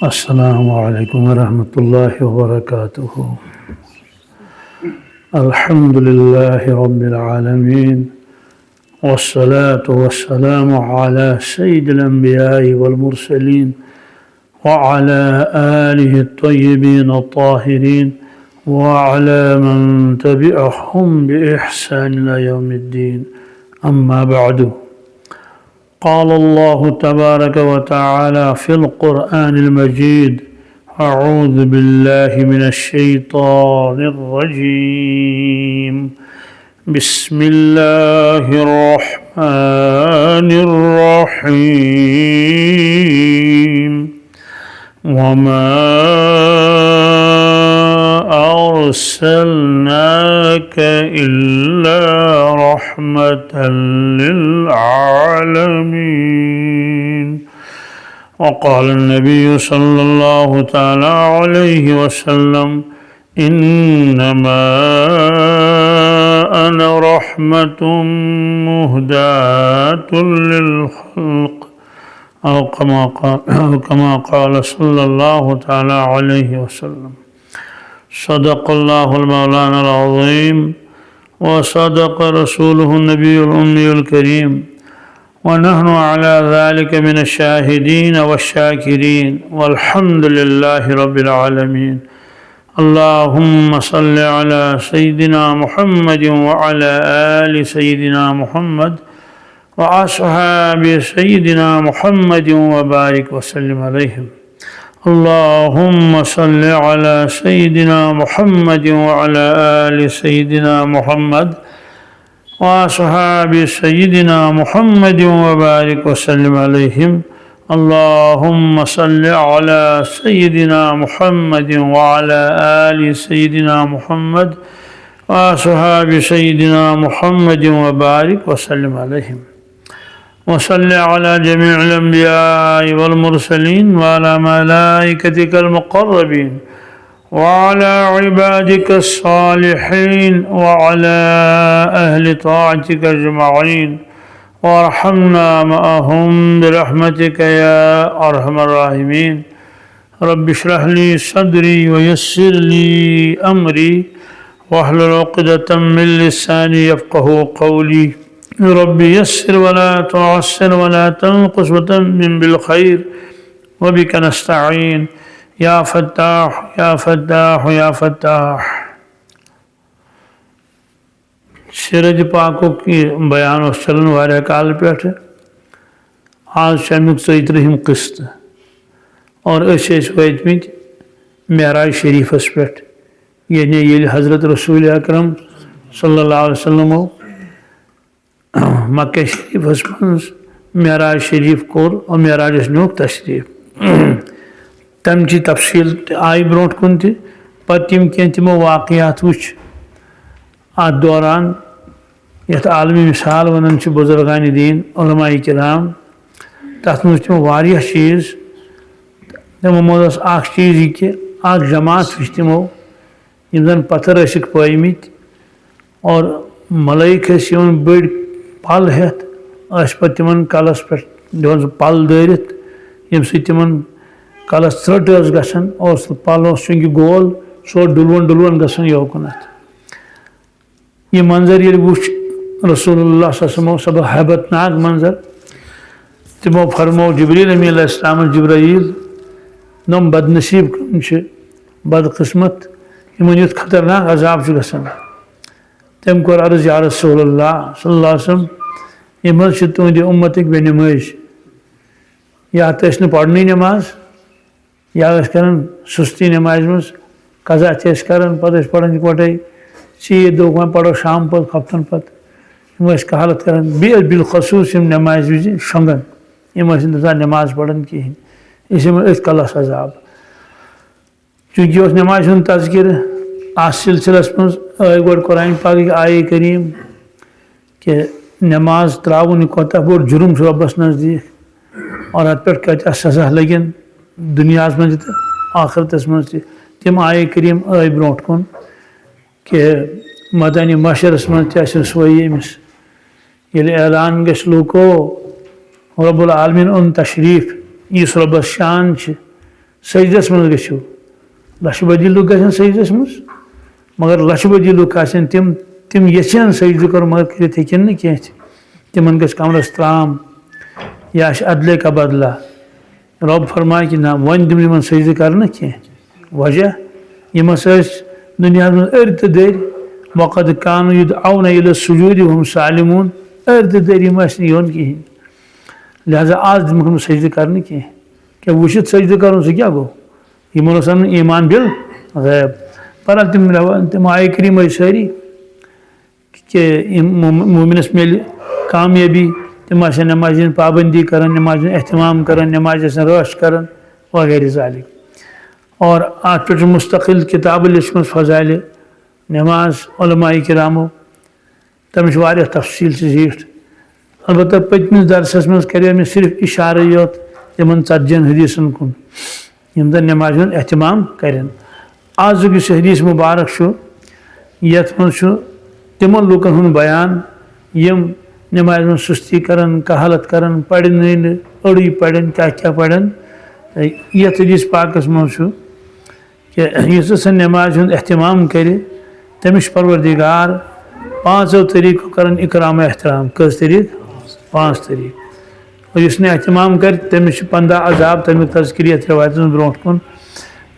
السلام علیکم ورحمۃ اللہ وبرکاتہ الحمد للہ رب العالمین والصلاة والسلام على سید الانبیاء والمرسلین وعلى آلہ الطیبین الطاہرین وعلى من تبعهم بإحسان إلى يوم الدين أما بعد قال الله تبارك وتعالى في القرآن المجيد أعوذ بالله من الشيطان الرجيم بسم الله الرحمن الرحيم وما أرسلناك إلا رحمة للعالمين وقال النبي صلى الله تعالى عليه وسلم إنما أنا رحمة مهداة للخلق أو كما قال صلى الله تعالى عليه وسلم صدق الله المولانا العظيم وصدق رسوله النبي الأمي الكريم ونحن على ذلك من الشاهدين والشاكرين والحمد لله رب العالمين اللهم صل على سيدنا محمد وعلى آل سيدنا محمد وأصحاب سيدنا محمد وبارك وسلم عليهم اللهم صل على سيدنا محمد وعلى آل سيدنا محمد وأصحاب سيدنا محمد وبارك وسلم عليهم اللهم صل على سيدنا محمد وعلى آل سيدنا محمد وأصحاب سيدنا محمد وبارك وسلم عليهم وصل على جميع الأنبياء والمرسلين وعلى ملائكتك المقربين وعلى عبادك الصالحين وعلى أهل طاعتك أجمعين وارحمنا معهم برحمتك يا أرحم الراحمين رب اشرح لي صدري ويسر لي أمري واحلل عقدة من لساني يفقهوا قولي رب يسر ولا تعسر ولا تنقص وتمم بالخير وبك نستعين يا فتاح يا فتاح يا فتاح سیرج پاکو کی بیان اس چلن واریاہ کال پیٹھ آج شمیق 33 قسط اور اس ویتمت معراج شریف اس پیٹھ یعنی یہ حضرت رسول اکرم صلی اللہ علیہ وسلم مکہ شریف اس منز معراج شریف کور اور معراج اس نیوک تشریف تم چی تفصیل آئی برونٹ کن تی پتیم کین تیمو واقعات وچ آت دوران یت عالمی مثال ونن چھ بزرگان دین علماء کرام تحت منز تیمو واریہ چیز تیمو موزس آخ چیز ہی کہ آخ جماعت وچ تیمو یم زن پتھر اشک پائیمیت اور ملائک ہسیون بڑ پل ہیت اس پہ تمن کلس پہ دون سہ پل دٲرِتھ یم سی تمن کلس ژرٹ ٲس گژھان اور سہ پل اوس چونکہ گول سہ اوس ڈُلوُن گژھان یوکُنتھ یہ منظر ییٚلہِ وُچھ رسول اللہ صلی اللہ علیہ وسلم سہ گوٚو حیبت ناک منظر تمو فرمو جبریل امین علیہ السلام جبرائیل نم بد نصیب کم چھ بد قسمت یمن یُتھ خطرناک عذاب چھ گژھان تم کور عرض یا رسول اللہ صلی اللہ علیہ وسلم یم حظ چھ تہنٛدِ اُمتٕکۍ بے نمٲز یا تہ ٲسۍ نہٕ پرنٕے نماز یا ٲسۍ کران سستی نمازِ منٛز قضا تہِ ٲسۍ کران پتہٕ ٲسۍ پران یکوٹے ژیٖرۍ دوٚپ وۄنۍ پرو شام پتہٕ ہفتن پتہٕ یم ٲسۍ کہالت کران بیٚیہِ ٲسۍ بالخصوٗص یم نمازِ وِزِ شۄنگان یم ٲسۍ نہٕ آسان نماز پران کہیٖنۍ اس یِمن أتھۍ کلس عذاب چوٗنٛکہِ اوس نمازِ ہُنٛد تذکرٕ اتھ سلسلس منٛز آیہِ گۄڈٕ قرآن پاکٕکۍ آیے کریم کہ نماز تراوُن یہِ کوتاہ بوٚڑ جُرم چھُ رۄبس نزدیٖک اور اتھ پٮ۪ٹھ کۭتیاہ سزا لگن دُنیاہس منٛز تہِ آخرتس منٛز تہِ تِم آیے کریم آیہِ برونٛٹھ کُن کہ مدنی معاشرس منٛز تہِ آسن سۄے أمِس ییٚلہِ اعلان گژھِ لوٗکو رب العالمیٖن اوٚن تشریٖف یُس رۄبس شان چھِ سجدس من گژھِو لچھ بدی لُکھ گژھن سجدس منٛز مگر لچھ بدی لُکھ آسن تِم یژھن سجدٕ کرُن مگر کٔرِتھ ہیٚکن نہٕ کینٛہہ تہِ تِمن گژھِ کمرس ترام یا چھِ عدلے کا بدلہ رۄب فرمایہِ کہِ نہ وۄنۍ دِمہٕ یِمن سجدٕ کرنہٕ کینٛہہ وجہ یِم ہسا ٲسۍ دُنیاہس منٛز أرۍ تہٕ دٔرۍ وقد کانوٗ یُدعونا الی السجوٗدِ وہم سالموٗن أرۍ تہٕ دٔرۍ یِم ٲسۍ نہٕ یِوان کِہیٖنۍ لہذا آز دِمہوکھ نہٕ سجدٕ کرنہٕ کینٛہہ کیٛاہ وٕچھِتھ سجدٕ کرُن سُہ کیٛاہ گوٚو یِمن اوس اَنُن ایٖمان بِل غیب بہرحال تِم آیہِ کریٖم ٲسۍ سٲری کہ مومنس مِلہِ کامیٲبی تِم آسن نمازِ ہِنٛز پابندی کران نمازِ ہُنٛد احتمام کران نمازِ آسن رٲچھ کران وغیرہ ذالِک اور اتھ پٮ۪ٹھ چھُ مستقل کِتابہٕ لیچھمٕژ فضالہِ نماز علماء کرامو تَمِچ واریاہ تفصیٖل چھِ زیٖٹھ البتہ پٔتمِس درسس منٛز کریو مےٚ صرف اِشارے یوت تِمن 40 حدیٖثن کُن یِم زن نمازِ ہُنٛد احتمام کرن آزُک یُس حدیٖث مُبارک چھُ یتھ منٛز چھُ تِمن لُکن ہُنٛد بیان یِم نمازِ منٛز سُستی کران کہالت کران پرنٕے نہٕ أڑٕے پرن کیٛاہ پرن یتھ حدیٖث پاکس منٛز چھُ کہ یُس ہسا نمازِ ہُنٛد احتمام کرِ تٔمِس چھُ پروردِگار 5 طریٖقو کران اِکرام احترام کٔژ طریٖقہٕ 5 طریٖقہٕ اور یُس نہٕ احتمام کرِ تٔمِس چھُ 15 عذاب تَمیُک تذکِر یتھ رِوایتس منٛز برونٛٹھ کُن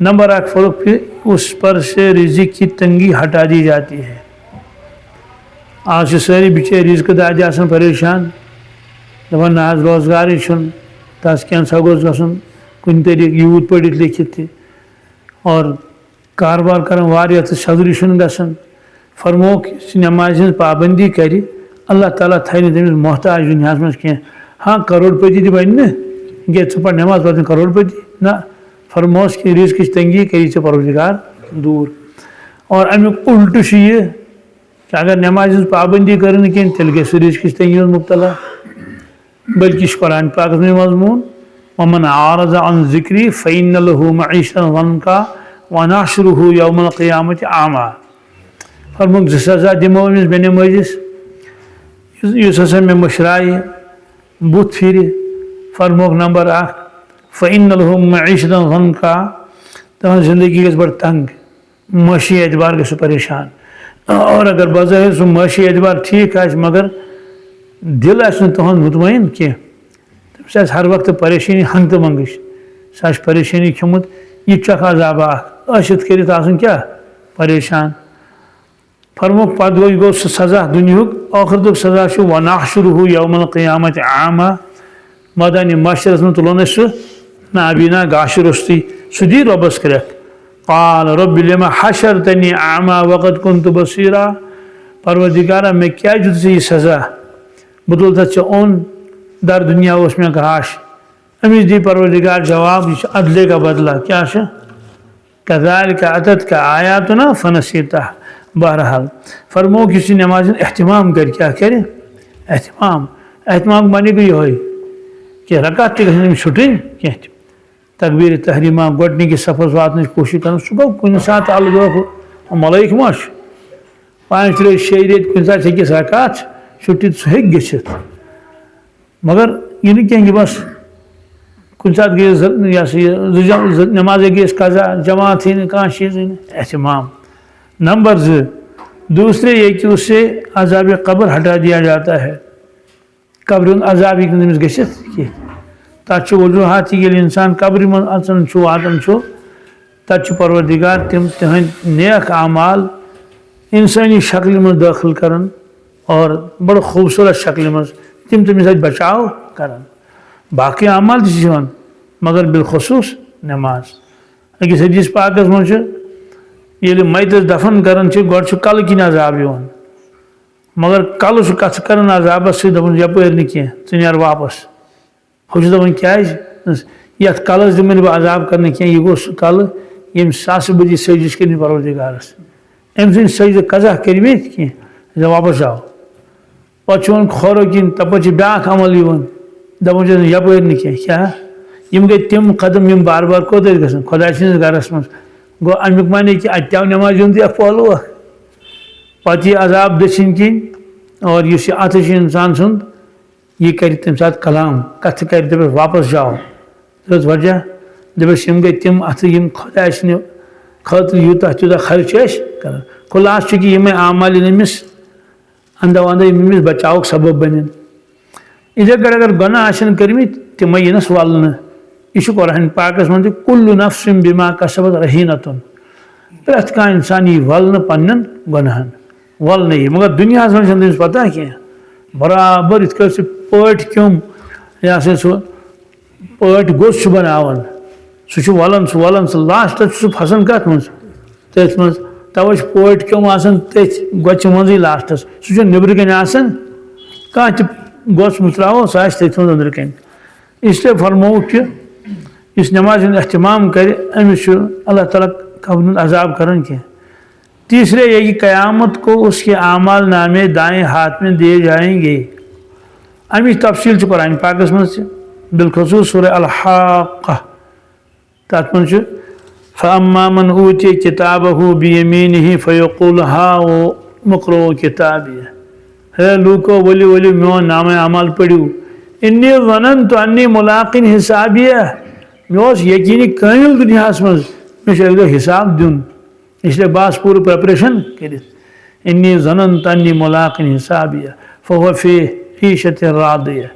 نمبر 1 فرق کہ اس پر سے رزق کی تنگی ہٹا دی جاتی ہے آج چھِ سٲری بِچٲرۍ رزقہٕ دادِ آسان پریشان دپان نہ حظ روزگارٕے چھُنہٕ تس کینسا گوٚژھ گژھُن کُنہِ طریٖقہٕ یوٗت پٔرِتھ لیکھِتھ تہِ اور کاربار کران واریاہ تہٕ سَدرٕے چھُنہٕ گژھان فرمووُکھ یُس نمازِ ہِنٛز پابندی کرِ اللہ تعالیٰ تھاوِ نہٕ تٔمِس محتاج دُنیاہس منٛز کینٛہہ ہاں کروڑ پتی تہِ بنہِ نہٕ گٔے ژٕ پَر نٮ۪ماز پتہٕ کروڑ پتی نہ فرمووُس کہِ رزقٕچ تنگی کٔری ژےٚ پروردِگار دوٗر اور امیُک اُلٹہٕ چھُ یہِ کہ اگر نمازِ ہٕنٛز پابندی کٔر نہٕ کینٛہہ تیٚلہِ گژھِ سُہ رزقٕچ تنگی منٛز مُبتلا بلکہ چھُ قرآن پاکس منٛز مضموٗن ومن اعرض عن ذکری فإن له معیشة ضنکا ونحشرہ یوم القیامۃ اعمیٰ فرمووُکھ 2 سزا دِمو أمِس بے نمٲزِس یُس ہسا مےٚ مٔشرایہِ بُتھ پھِرِ فرمووُکھ نمبر 1 فإن له معیشة ضنکا تٕہنٛز زندگی گژھِ بڑٕ تنگ معاشی اعتبار گژھِ سُہ پریشان اور اگر بظٲہر سُہ معاشی اعتبار ٹھیٖک آسہِ مگر دِل آسہِ نہٕ تُہُنٛد مطمعین کینٛہہ تٔمِس آسہِ ہر وقتہٕ پریشٲنی ہنٛگتہٕ منٛگٕچ سُہ آسہِ پریشٲنی کھیوٚمُت یہِ تہِ چھُ اکھ عذابہ اکھ ٲسِتھ کٔرِتھ آسُن کیٛاہ پریشان فرمووُکھ پتہٕ گوٚو سُہ سزا دُنیہُک ٲخرتُک سزا چھُ ونحشرہ یوم القیامۃ اعمیٰ مٲدانہِ محشرس منٛز تُلون أسۍ سُہ نابینا گاشہِ روٚستُے سُہ دی رۄبس کرٛٮ۪کھ قال رب لم حشرتنی اعمیٰ وقد كنت بصیرا پروردِگارا مےٚ کیٛازِ دیُت ژےٚ یہِ سزا بہٕ تُل تتھ ژےٚ اوٚن در دُنیا اوس مےٚ گاش أمِس دی پروردِگار جواب یہِ چھُ عدلے کا بدلہ کیٛاہ چھُ کذالک اتتک آیاتنا فنسیتہا بہرحال فرمووُکھ یُس یہِ نمازِ ہُنٛد احتمام کرِ کیٛاہ کرِ احتمام معنی گوٚو یِہوے کہ رکعت تہِ گژھِ نہٕ أمِس چھُٹٕنۍ کینٛہہ تہِ تقبیٖر تحریٖمہ گۄڈنِکِس صفس واتنٕچ کوٗشِش کران سُہ گوٚو کُنہِ ساتہٕ الگٲو ملٲیِک ما چھُ 5 ریٚتھۍ 6 ریٚتھۍ کُنہِ ساتہٕ ہیٚکِس رکعت چھُٹِتھ سُہ ہیٚکہِ گٔژھِتھ مگر یہِ نہٕ کینٛہہ کہ بس کُنہِ ساتہٕ گٔیَس یہِ ہسا یہِ 2 نمازے گٔیَس قضا جماعتھٕے نہٕ کانٛہہ چیٖزٕے نہٕ احتمام نمبر 2 دوسرے یہ کہ اس سے عذاب قبر ہٹا دیا جاتا ہے قبر ہُنٛد عذاب ہیٚکہِ نہٕ تٔمِس گٔژھِتھ کینٛہہ تتھ چھُ وجوٗہات ییٚلہِ اِنسان قبرِ منٛز اژان چھُ واتان چھُ تتہِ چھُ پروردِگار تِہنٛدۍ نیک اعمال انسٲنی شکلہِ منٛز دٲخل کران اور بڑٕ خوٗبصوٗرت شکلہِ منٛز تِم تٔمِس اَتہِ بچاو کران باقٕے اعمال تہِ چھِ یِوان مگر بالخصوٗص نٮ۪ماز أکِس حدیٖث پاکس منٛز چھُ ییٚلہِ میتس دفن کران چھِ گۄڈٕ چھُ کلہٕ کِنۍ عذاب یِوان مگر کلہٕ چھُ کتھٕ کران عذابس سۭتۍ دپان یپٲرۍ نہٕ کینٛہہ ژٕ نیر واپس ہُہ چھُ دپان کیٛازِ یتھ کلس دِمے نہٕ بہٕ عذاب کرنہٕ کینٛہہ یہِ گوٚو سُہ کلہٕ ییٚمۍ ساسہٕ بٔدی سٲزِش کٔرمٕژ پروردِگارس أمۍ سٕنٛدۍ سجدٕ قضا کٔرمٕتۍ کینٛہہ واپس جاو پتہٕ چھُ یِوان کھورو کِنۍ تپٲرۍ چھُ بیٛاکھ عمل یِوان دپان چھِ یپٲرۍ نہٕ کینٛہہ کیٛاہ یِم گٔے تِم قدم یِم بار بار کوٚت ٲسۍ گژھان خۄداے سٕنٛدِس گرس منٛز گوٚو امیُک معنی کہِ اتہِ تہِ آو نٮ۪مازِ ہُنٛدٕے اکھ پہلوٗ اکھ پتہٕ یی عذاب دٔچھِنۍ کِنۍ اور یُس یہِ اَتھٕ چھُ انسان سُنٛد یہِ کرِ تمہِ ساتہٕ کلام کتھٕ کرِ دپٮ۪س واپس جاو ترٛٲوٕس وجہ دپس یم گئی تم ات یم خدا سن خاطر یوتہ تیوتہ خرچ کران خلاص کہ یم اعمال امس اندو اندو امس بچاؤ سبب بنن اتھے پٲٹھۍ اگر گۄناہ آسن کٔرمٕتۍ تِم یِنس ولنہٕ یہ قرآن پاکس من کل نفس بما کسبت رہینتن پرٛٮ۪تھ کانٛہہ انسان یی ولنہٕ پننٮ۪ن گۄناہن ولنہٕ یی مگر دُنیاہس منٛز چھنہٕ تٔمِس پتہ کینٛہہ برابر یِتھ کٲٹھۍ سُہ پٲٹھۍ کیوٚم یہِ ہسا سُہ پٲٹھۍ گوٚژھ چھُ بناوان سُہ چھُ ولان سُہ لاسٹس چھُ سُہ پھسان کتھ منٛز تٔتھۍ منٛز توے چھُ پٲٹھۍ کیوٚم آسان تٔتھۍ گۄژھِ منٛزٕے لاسٹس سُہ چھُنہٕ نیٚبرٕ کَنۍ آسان کانٛہہ تہِ گوٚژھ مٕژراوو سُہ آسہِ تٔتھۍ منٛز أنٛدرٕ کَنۍ اسلیے فرمووُکھ کہ اس نماز ہند اہتمام کرے امس اللہ تعالیٰ قبل عذاب کرن کی تیسرے یہ کہ قیامت کو اس کے اعمال نامے دائیں ہاتھ میں دیے جائیں گے امی تفصیل سے قرآن پاکس من سے بالخصوص سورہ الحاقہ تات من سے فاما من اوتی کتابہ بیمینہ فیقول ہاؤ مقرؤ کتابیہ ہے لوکو ولی ولی میون نام اعمال پڑھیو انی ظننت انی ملاقن حسابیہ مے یقینی کامل دنیاس مز مے ایک دہ حساب دن اس لیے باس پور پریپریشن کرت انی ظننت انی ملاقن حسابیہ فهو فی عیشۃ راضیہ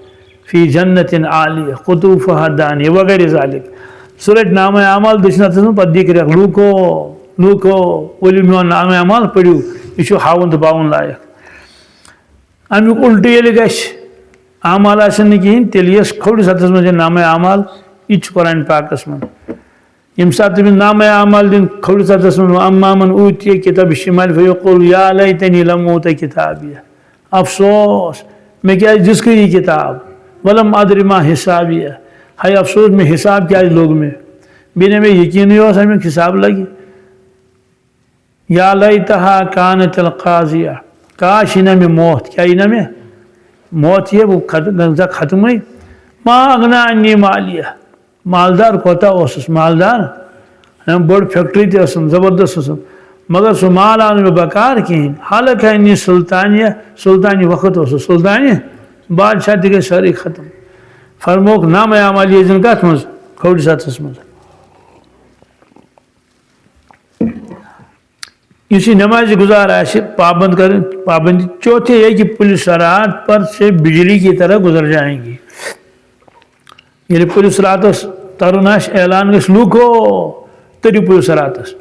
فی جنت عالیہ قطوفها دانیہ وغیرہ ذالک سورہ نام اعمال دشنت پتہ دی کر لوکو ولی میون نام اعمال پڑھیو یہ ہاون تو باون لائق امیک الٹہ ییٚلہِ گژھِ اعمال آسن نہٕ کِہیٖنۍ تیٚلہِ یس کھوڑس ہتس منٛز نام اعمال یہ قرآن پاکس من یم سات تمس نام اعمال دن کھوڑس ہتس من اما من اوتی کتاب شمال فیقول یا لیتنی لم اوت کتابیہ افسوس میں کیا جس کی یہ کتاب ولم ادری ما حسابیہ ہائے افسوس میں حساب کیا لوگ میں بینے میں یقین ہی ہو ہمیں حساب لگی یا لیتہا کانت القاضیہ کاش انہیں میں موت کیا انہیں میں موت یہ وہ ختم ہوئی ما اغنا انی مالیہ مالدار کوتا اوسس مالدار بڑ فیکٹری تھی اسن زبردست اسن مگر سو مال آن میں بکار کہیں حالک ہے انی سلطانی وقت اوسس سلطانی بادشاہ تھی گئی ساری ختم فرموک نام اعمال یہ جن کت مز کھوڑی ساتس مز اسی نماز گزار آئے پابند کریں پابندی چوتھے یہ کہ پولیس رات پر سے بجلی کی طرح گزر جائیں گی یعنی پولیس راتس ترن اعلان گھس لوکو تری پولیس راتس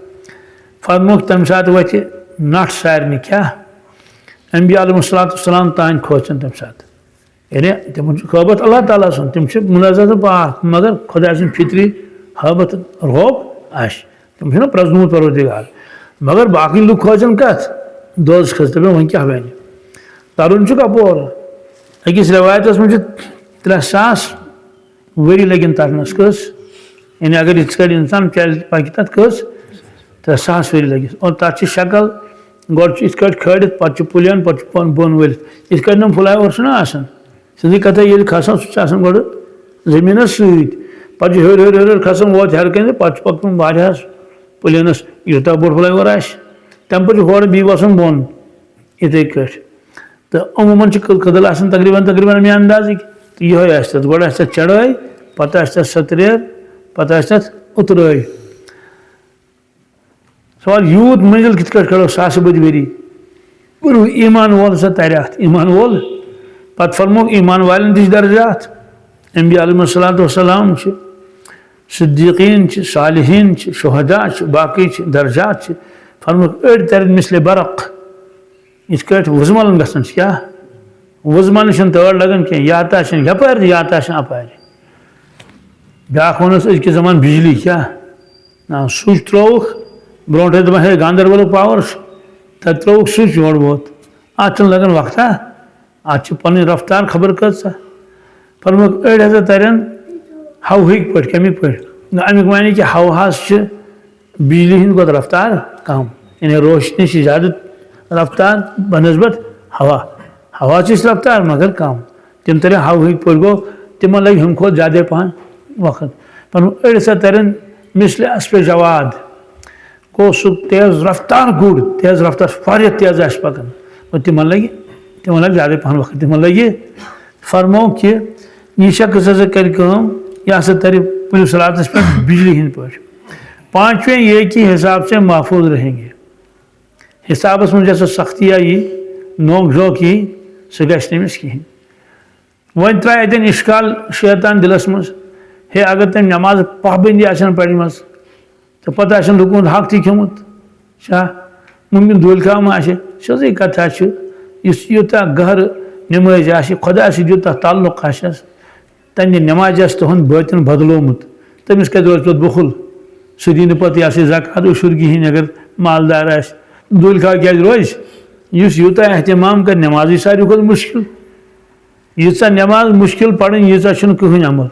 فرموک تمہ سات وتھ نٹ سارنی کیا انبیاء علیہ السلام تان کھوچن تمہ سات یعنی تم حبت اللہ تعالیٰ سن تم منظر پاک مگر خدا سن فطری حبت روب آش تم پرزنوت پروردگار مگر باقی لوگ کھوچن کت دوز کھس دپن ون کیا بنہ ترن کپور اکس روایتس من 3,000 وری لگن ترنس کس یعنی اگر اس کا انسان چل پاکی تک کس 3,000 وری لگس اور تک شکل گوڑ اس کٹ کھڑت پتہ پلین پتہ بون ولت اس کٹ نم فلائی اوور چھنا آسان سیدھی کتھا ییٚلہِ کھسان سُہ چھُ آسان گۄڈٕ زٔمیٖنس سۭتۍ پتہٕ چھُ ہیوٚر کھسان ووت ہیٚر کَنہِ پتہٕ چھُ پَکُن واریاہس پلینس یوٗتاہ بوٚڑ فلائی اوور آسہِ تمہِ پتہٕ چھُ ہورٕ بیٚیہِ وسان بۄن یِتھٕے کٲٹھۍ تہٕ عموٗمن چھِ کٔدٕل آسان تقریٖباً مےٚ اندازٕکۍ تہٕ یِہوے آسہِ تتھ گۄڈٕ آسہِ تتھ چڑٲے پتہٕ آسہِ تتھ ستریر پتہٕ آسہِ تتھ اُترٲے سوال یوٗت منزل کِتھ کٲٹھۍ کھڑو ساسہٕ بٔدۍ ؤری ایمان وول سا ترِ اتھ ایمان وول پتہٕ فرموک ایمان والٮ۪ن تہِ چھِ درجات انبیاء علیہ السلام چھِ صدیقین چھِ صالحین چھِ شہداء چھِ باقی چھِ درجات چھِ فرموک أڑۍ ترن مثلِ برق یِتھ کٲٹھۍ وُزملن گژھان چھِ کیٛاہ وُزملنہٕ چھِنہٕ تٲر لگان کینٛہہ یا تہٕ آسن یپٲرۍ تہٕ یا تہٕ آسن اپارِ بیٛاکھ ووٚنُس أزکِس زمانہٕ بجلی کیٛاہ نا سُچ ترٛووُکھ برونٛٹھ ٲسۍ دپان ہے گاندربلُک پاور چھُ تتہِ ترٛووُکھ سُچ یورٕ ووت اتھ چھُنہٕ لگان وقتہ اتھ چھِ پنٕنۍ رفتار خبر کۭژاہ فرموک أڑۍ ہسا ترن ہوہٕکۍ پٲٹھۍ کمِکۍ پٲٹھۍ امیُک معنی کہ ہوہس چھِ بجلی ہٕنٛدۍ کھۄتہٕ رفتار کم یعنی روشنی چھِ زیادٕ رفتار بنسبت ہوا چھِ رفتار مگر کم تِم ترن ہوہٕکۍ پٲٹھۍ گوٚو تِمن لگہِ ہُمہِ کھۄتہٕ زیادے پہن وقت فرموک أڑۍ ہسا ترن مثلِ اسپِ جواد گوٚو سُہ تیز رفتار گُر تیز رفتار واریاہ تیز آسہِ پکان اور تِمن لگہِ زیادے پہن وقت تِمن لگہِ فرموک کہ یہ شخص ہسا کرِ کٲم یہ ہسا ترِ پولیس راتس پہ بجلی ہند پہ. پانچویں یہ کہ حساب سے محفوظ رہیں گے. حسابس من جیسے سختی آئی نوک جھوک یہ سہ گژھِ تٔمِس کِہیٖنۍ. وۄنۍ ترٛایہِ اَتٮ۪ن اِشکال شیطان دِلس منٛز ہے اگر تٔمۍ نٮ۪ماز پابندی آسن پرِمژ تہٕ پتہٕ آسن رُکوٗن حق تہِ کھیوٚمُت چھا مُمکِن دوٗلۍ کھاو ما آسہِ. سیٚودُے کتھا چھِ یُس یوٗتاہ گہرٕ نٮ۪مٲزۍ آسہِ خۄدا سۭتۍ یوٗتاہ تعلُق آسٮ۪س تمہِ نٮ۪مازِ آسہِ تُہُنٛد بٲطِن بدلومُت تٔمِس کتہِ روزِ پتہٕ بُخل سُہ دِی نہٕ پتہٕ یہِ ہسا یہِ زکات اُشُر کِہیٖنۍ اگر مالدار آسہِ. دوٗلۍ کھاو کیٛازِ روزِ یُس یوٗتاہ احتمام کرِ نٮ۪مازٕے ساروی کھۄتہٕ مُشکِل. ییٖژاہ نٮ۪ماز مُشکِل پرٕنۍ ییٖژاہ چھُنہٕ کٕہٕنۍ عمل.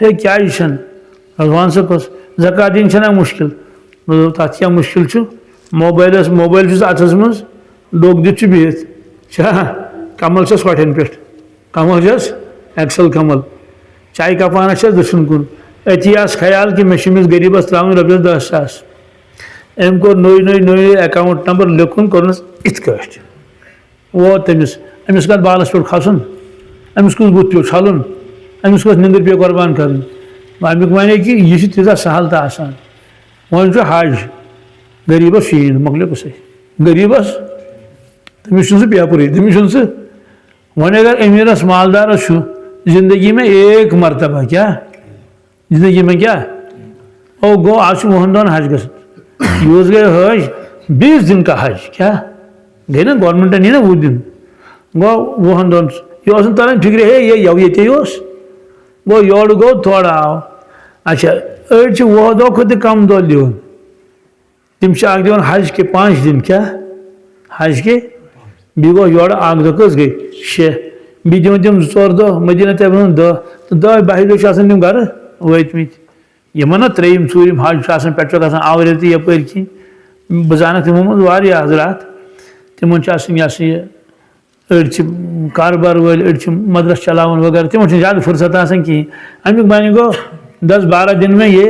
ہے کیٛازِ چھنہٕ وَن سا کۄس زکات دِنۍ چھنا مُشکِل. مےٚ دوٚپ تَتھ کیٛاہ مُشکِل چھُ موبایل چھُس اَتھس منٛز ڈوٚک دِتھ چھُ بِہِتھ چھا کمل چھس کۄٹھٮ۪ن پٮ۪ٹھ کمل چھس ایکسل کمل چایہِ کپ اَنان چھس دٔچھُن کُن أتی آس خیال کہِ مےٚ چھُ أمِس غریٖبس ترٛاوٕنۍ رۄپیس 10,000. أمۍ کوٚر نوٚے اٮ۪کاوُنٹ نمبر لیکھُن کوٚرنس یِتھ کٲٹھۍ ووت تٔمِس. أمِس کتھ بالس پٮ۪ٹھ کھسُن أمِس کُس بُتھ پیوٚو چھلُن أمِس کۄس نِندٕر پیٚیہِ قۄربان کَرٕنۍ. اَمیُک وَنے کہِ یہِ چھِ تیٖژاہ سہل تہٕ آسان. وۄنۍ چھُ حج غریٖبس چھُیی نہٕ مۄکلیو قٕصے. غریٖبس تٔمِس چھُنہٕ سُہ پیپرٕے تٔمِس چھُنہٕ سُہ. وۄنۍ اگر أمیٖرس مالدارس چھُ زندگی میں ایک مرتبہ کیٛاہ زندگی میں کیٛاہ گوٚو آز چھُ 10 دۄہن حج گژھُن. یُس گٔے حج 20 دن کا حج کیٛاہ گٔے نا گورمنٹن نی نا 20 دن گوٚو 10 دۄہن. یہِ اوس نہٕ تران فِکرِ ہے یہِ ییٚتے اوس گوٚو یورٕ گوٚو تھوڑا آو. اچھا أڑۍ چھِ 10 دۄہ کھۄتہٕ تہِ کم دۄہ دِوان. تِم چھِ اکھ دِوان حج کے 5 دن کیٛاہ حج کے بیٚیہِ گوٚو یورٕ اکھ دۄہ کٔژ گٔے 6 بیٚیہِ دِوان تِم 2-4 دۄہ مدیٖنہ طیبس 10 تہٕ 10-12 دۄہ چھِ آسان تِم گرٕ وٲتمٕتۍ. یِمن نا 3یم 4یم حج چھُ آسان پٮ۪ٹھٕ چھُکھ آسان آورِ تہِ یپٲرۍ کِنۍ. بہٕ زانکھ تِمو منٛز واریاہ حضرات تِمن چھُ آسان یہِ ہسا یہِ أڑۍ چھِ کاربار وٲلۍ أڑۍ چھِ مدرس چلاوان وغیرہ تِمن چھُنہٕ زیادٕ فرصت آسان کِہیٖنۍ. امیُک معنی گوٚو 10-12 دن میں یہ